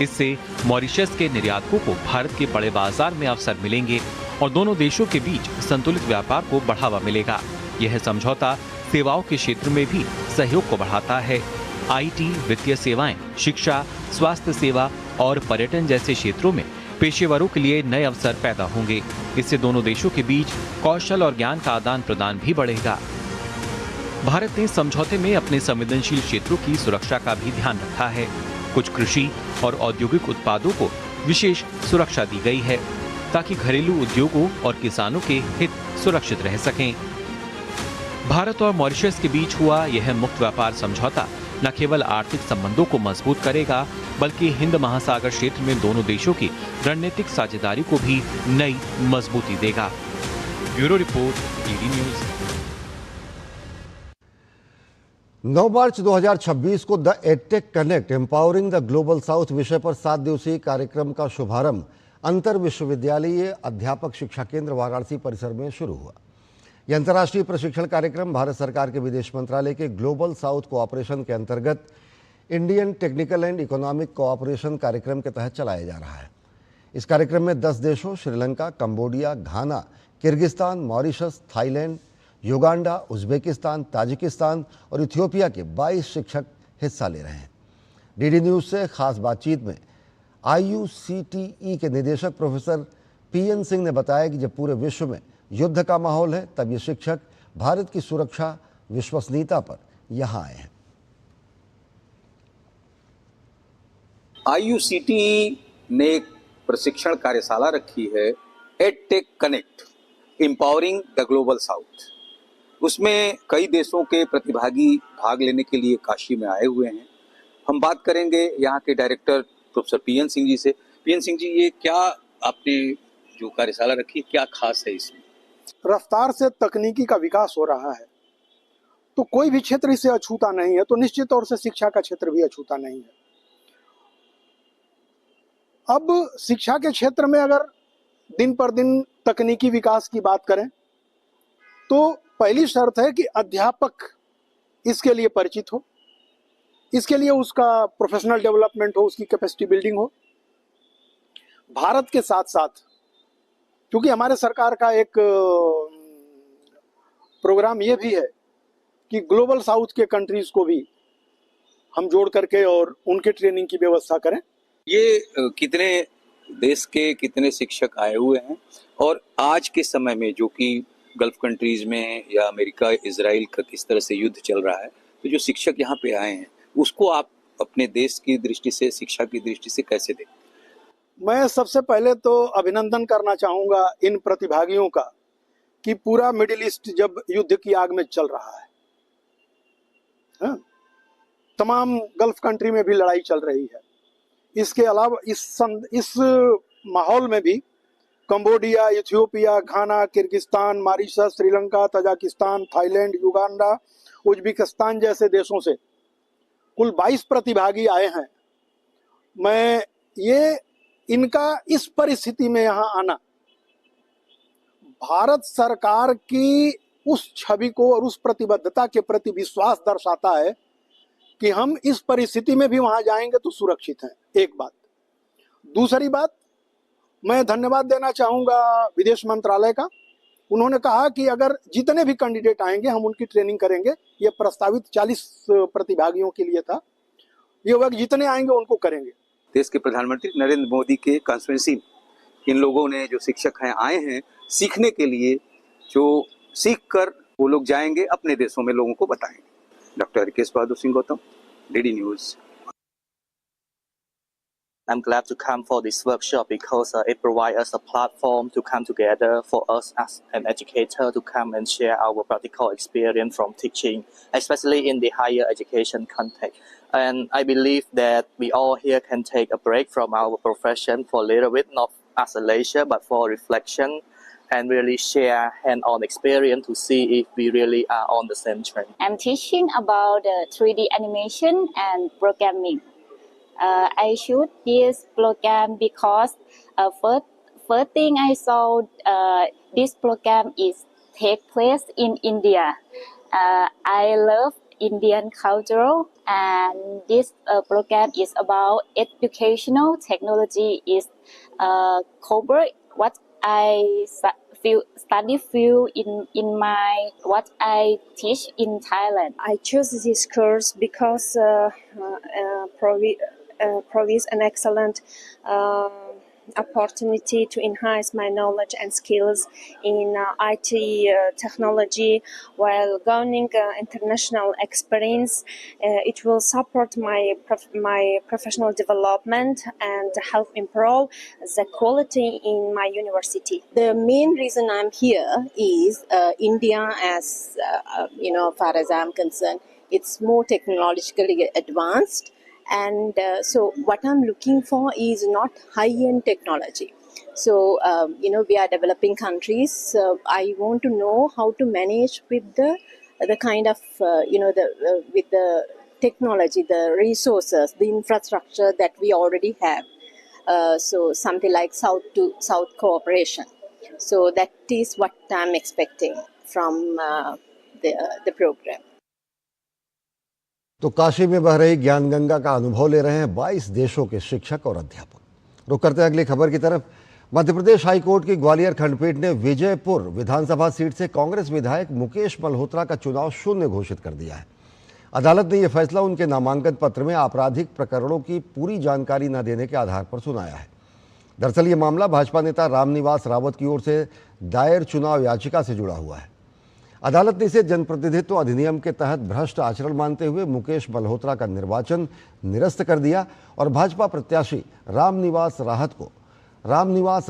इससे मॉरिशस के निर्यातकों को भारत के बड़े बाजार में अवसर मिलेंगे और दोनों देशों के बीच संतुलित व्यापार को बढ़ावा मिलेगा। यह समझौता सेवाओं के क्षेत्र में भी सहयोग को बढ़ाता है। IT, वित्तीय सेवाएं, शिक्षा, स्वास्थ्य सेवा और पर्यटन जैसे क्षेत्रों में पेशेवरों के लिए नए अवसर पैदा होंगे। इससे दोनों देशों के बीच कौशल और ज्ञान का आदान प्रदान भी बढ़ेगा। भारत ने समझौते में अपने संवेदनशील क्षेत्रों की सुरक्षा का भी ध्यान रखा है। कुछ कृषि और औद्योगिक उत्पादों को विशेष सुरक्षा दी गई है ताकि घरेलू उद्योगों और किसानों के हित सुरक्षित रह सकें। भारत और मॉरिशस के बीच हुआ यह मुक्त व्यापार समझौता न केवल आर्थिक संबंधों को मजबूत करेगा, बल्कि हिंद महासागर क्षेत्र में दोनों देशों की रणनीतिक साझेदारी को भी नई मजबूती देगा। Bureau report, DD news. 9 मार्च 2026 को the edtech connect empowering the global south विषय पर 7 दिवसीय कार्यक्रम का शुभारंभ अंतर विश्वविद्यालयीय अध्यापक शिक्षा केंद्र वाराणसी परिसर में शुरू हुआ। यह अंतर्राष्ट्रीय प्रशिक्षण कार्यक्रम भारत सरकार के विदेश मंत्रालय के ग्लोबल साउथ कोऑपरेशन के अंतर्गत Indian technical and economic cooperation कार्यक्रम के तहत चलाया जा रहा है। इस कार्यक्रम में 10 देशों Sri Lanka, Cambodia, Ghana, Kyrgyzstan, Mauritius, Thailand, Uganda, Uzbekistan, Tajikistan और इथियोपिया के 22 शिक्षक हिस्सा ले रहे हैं। DD न्यूज से खास बातचीत में IUCTE के निदेशक प्रोफेसर PN सिंह ने बताया कि जब पूरे विश्व में युद्ध का माहौल है, तब ये शिक्षक भारत की सुरक्षा विश्वसनीयता पर यहाँ आए हैं। IUCTE ने एक प्रशिक्षण कार्यशाला रखी है, edtech connect empowering the global south. उसमें कई देशों के प्रतिभागी भाग लेने के लिए काशी में आए हुए हैं। हम बात करेंगे यहाँ के director professor PN Singh ji से। PN सिंह जी, ये क्या आपने जो कार्यशाला रखी, क्या खास है इसमें? रफ्तार से तकनीकी का विकास हो रहा है, तो कोई भी क्षेत्र इससे अछूता नहीं है, तो निश्चित तौर से शिक्षा का क्षेत्र भी अछूता नहीं है। अब शिक्षा के क्षेत्र में अगर दिन पर दिन तकनीकी विकास की बात करें, तो पहली शर्त है कि अध्यापक इसके लिए परिचित हो, इसके लिए उसका प्रोफेशनल डेवलपमेंट हो, उसकी कैपेसिटी बिल्डिंग हो। भारत के साथ साथ, क्योंकि हमारे सरकार का एक प्रोग्राम ये भी है कि ग्लोबल साउथ के कंट्रीज को भी हम जोड़ करके और उनके ट्रेनिंग की व्यवस्था करें। ये कितने देश के कितने शिक्षक आए हुए हैं, और आज के समय में जो कि गल्फ कंट्रीज में या अमेरिका, इजराइल का किस तरह से युद्ध चल रहा है, तो जो शिक्षक यहाँ पे आए हैं उसको आप अपने देश की दृष्टि से, शिक्षा की दृष्टि से कैसे देखें? मैं सबसे पहले तो अभिनंदन करना चाहूंगा इन प्रतिभागियों का कि पूरा मिडिल ईस्ट जब युद्ध की आग में चल रहा है, तमाम गल्फ कंट्री में भी लड़ाई चल रही है। इसके अलावा इस माहौल में भी Cambodia, Ethiopia, Ghana, Kyrgyzstan, Mauritius, Sri Lanka, Tajikistan, Thailand, Uganda, Uzbekistan जैसे देशों से कुल 22 प्रतिभागी आए हैं। मैं ये इनका इस परिस्थिति में यहाँ आना भारत सरकार की उस छवि को और उस प्रतिबद्धता के प्रति विश्वास दर्शाता है कि हम इस परिस्थिति में भी वहां जाएंगे तो सुरक्षित हैं। एक बात। दूसरी बात, मैं धन्यवाद देना चाहूंगा विदेश मंत्रालय का। उन्होंने कहा कि अगर जितने भी कैंडिडेट आएंगे हम उनकी ट्रेनिंग करेंगे। ये प्रस्तावित 40 प्रतिभागियों के लिए था, ये वर्ग जितने आएंगे उनको करेंगे। देश के प्रधानमंत्री नरेंद्र मोदी के कॉन्स्टिट्यूएंसी इन लोगों ने, जो शिक्षक हैं, आए हैं सीखने के लिए, जो सीख कर वो लोग जाएंगे अपने देशों में लोगों को बताएंगे। Doctor Harikesh Bahadur Singh Gautam, DD news. I'm glad to come for this workshop because it provides us a platform to come together for us as an educator to come and share our practical experience from teaching, especially in the higher education context. And I believe that we all here can take a break from our profession for a little bit, not as a leisure, but for reflection and really share hand-on experience to see if we really are on the same trend. I'm teaching about 3D animation and programming. I choose this program because first thing I saw this program is take place in India. I love Indian culture, and this program is about educational technology. Is cover what I study field in my what I teach in Thailand. I chose this course because provides an excellent opportunity to enhance my knowledge and skills in IT technology while gaining international experience. It will support my professional development and help improve the quality in my university. The main reason I'm here is India, as far as I'm concerned, it's more technologically advanced. And so what I'm looking for is not high-end technology. So, we are developing countries. So I want to know how to manage with the kind of, with the technology, the resources, the infrastructure that we already have. So something like South to South cooperation. So that is what I'm expecting from the program. तो काशी में बह रही ज्ञान गंगा का अनुभव ले रहे हैं 22 देशों के शिक्षक और अध्यापक। रुक करते हैं अगली खबर की तरफ। मध्य प्रदेश हाईकोर्ट की ग्वालियर खंडपीठ ने विजयपुर विधानसभा सीट से कांग्रेस विधायक मुकेश मल्होत्रा का चुनाव शून्य घोषित कर दिया है। अदालत ने यह फैसला उनके नामांकन पत्र में आपराधिक प्रकरणों की पूरी जानकारी न देने के आधार पर सुनाया है। दरअसल ये मामला भाजपा नेता रामनिवास रावत की ओर से दायर चुनाव याचिका से जुड़ा हुआ है। अदालत ने इसे जनप्रतिनिधित्व अधिनियम के तहत भ्रष्ट आचरण मानते हुए मुकेश मल्होत्रा का निर्वाचन निरस्त कर दिया और भाजपा प्रत्याशी रामनिवास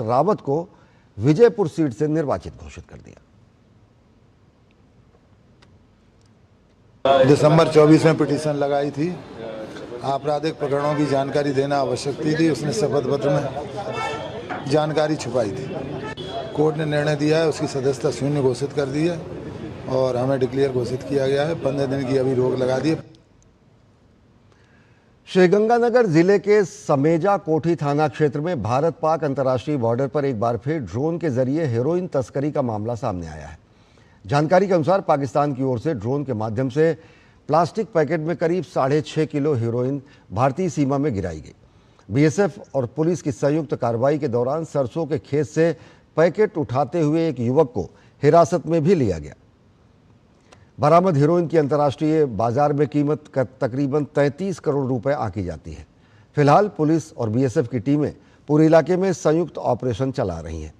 रावत को विजयपुर सीट से निर्वाचित घोषित कर दिया। दिसंबर 24 में पिटीशन लगाई थी, आपराधिक प्रकरणों की जानकारी देना आवश्यक थी, उसने शपथ पत्र में जानकारी छुपाई थी। कोर्ट ने निर्णय दिया है, उसकी सदस्यता शून्य घोषित कर दी है और हमें डिक्लेयर घोषित किया गया है। 15 दिन की अभी रोक लगा दी है। श्रीगंगानगर जिले के समेजा कोठी थाना क्षेत्र में भारत पाक अंतर्राष्ट्रीय बॉर्डर पर एक बार फिर ड्रोन के जरिए हेरोइन तस्करी का मामला सामने आया है। जानकारी के अनुसार पाकिस्तान की ओर से ड्रोन के माध्यम से प्लास्टिक पैकेट में करीब 6.5 किलो हेरोइन भारतीय सीमा में गिराई गई। बीएसएफ और पुलिस की संयुक्त कार्रवाई के दौरान सरसों के खेत से पैकेट उठाते हुए एक युवक को हिरासत में भी लिया गया। बरामद हेरोइन की अंतर्राष्ट्रीय बाजार में कीमत तकरीबन 33 करोड़ रुपए आंकी जाती है। फिलहाल पुलिस और बीएसएफ की टीमें पूरे इलाके में संयुक्त ऑपरेशन चला रही हैं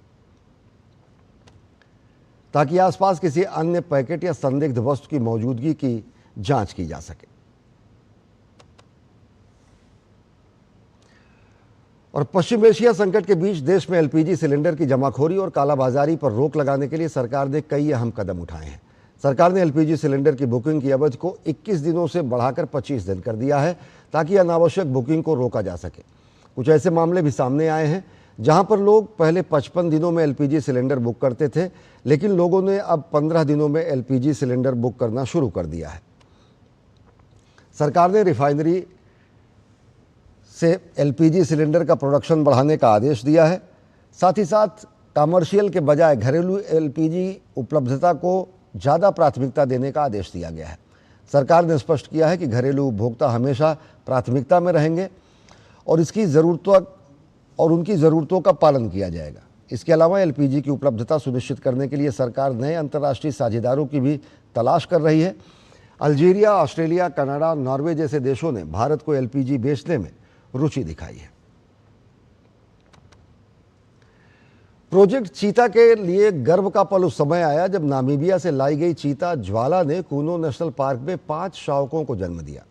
ताकि आसपास किसी अन्य पैकेट या संदिग्ध वस्तु की मौजूदगी की जांच की जा सके। और पश्चिम एशिया संकट के बीच देश में एलपीजी सिलेंडर की जमाखोरी और कालाबाजारी पर रोक लगाने के लिए सरकार ने कई अहम कदम उठाए हैं। सरकार ने एलपीजी सिलेंडर की बुकिंग की अवधि को 21 दिनों से बढ़ाकर 25 दिन कर दिया है ताकि अनावश्यक बुकिंग को रोका जा सके। कुछ ऐसे मामले भी सामने आए हैं जहां पर लोग पहले 55 दिनों में एलपीजी सिलेंडर बुक करते थे, लेकिन लोगों ने अब 15 दिनों में एलपीजी सिलेंडर बुक करना शुरू कर दिया है। सरकार ने रिफाइनरी से एलपीजी सिलेंडर का प्रोडक्शन बढ़ाने का आदेश दिया है। साथ ही साथ कमर्शियल के बजाय घरेलू एलपीजी उपलब्धता को ज़्यादा प्राथमिकता देने का आदेश दिया गया है। सरकार ने स्पष्ट किया है कि घरेलू उपभोक्ता हमेशा प्राथमिकता में रहेंगे और उनकी ज़रूरतों का पालन किया जाएगा। इसके अलावा एलपीजी की उपलब्धता सुनिश्चित करने के लिए सरकार नए अंतर्राष्ट्रीय साझेदारों की भी तलाश कर रही है। अल्जीरिया, ऑस्ट्रेलिया, कनाडा, नॉर्वे जैसे देशों ने भारत को एलपीजी बेचने में रुचि दिखाई है। प्रोजेक्ट चीता के लिए गर्व का पल उस समय आया जब नामीबिया से लाई गई चीता ज्वाला ने कूनो नेशनल पार्क में 5 शावकों को जन्म दिया।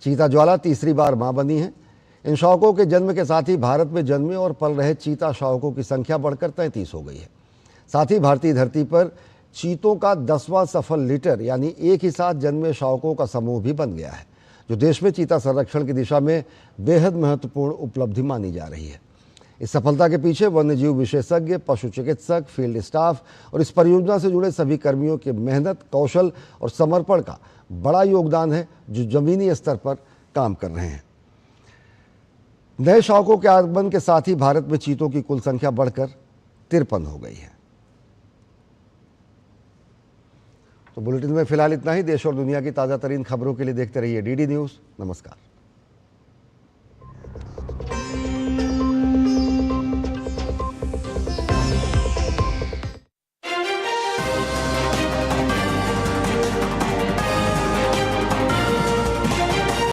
चीता ज्वाला तीसरी बार मां बनी है। इन शावकों के जन्म के साथ ही भारत में जन्मे और पल रहे चीता शावकों की संख्या बढ़कर 33 हो गई है। साथ ही भारतीय धरती पर चीतों का 10वां सफल लिटर यानी एक ही साथ जन्मे शावकों का समूह भी बन गया है, जो देश में चीता संरक्षण की दिशा में बेहद महत्वपूर्ण उपलब्धि मानी जा रही है। इस सफलता के पीछे वन्यजीव विशेषज्ञ, पशु चिकित्सक, फील्ड स्टाफ और इस परियोजना से जुड़े सभी कर्मियों की मेहनत, कौशल और समर्पण का बड़ा योगदान है, जो जमीनी स्तर पर काम कर रहे हैं। नए शावकों के आगमन के साथ ही भारत में चीतों की कुल संख्या बढ़कर 53 हो गई है। तो बुलेटिन में फिलहाल इतना ही। देश और दुनिया की ताज़ा तरीन खबरों के लिए देखते रहिए डीडी न्यूज़। नमस्कार।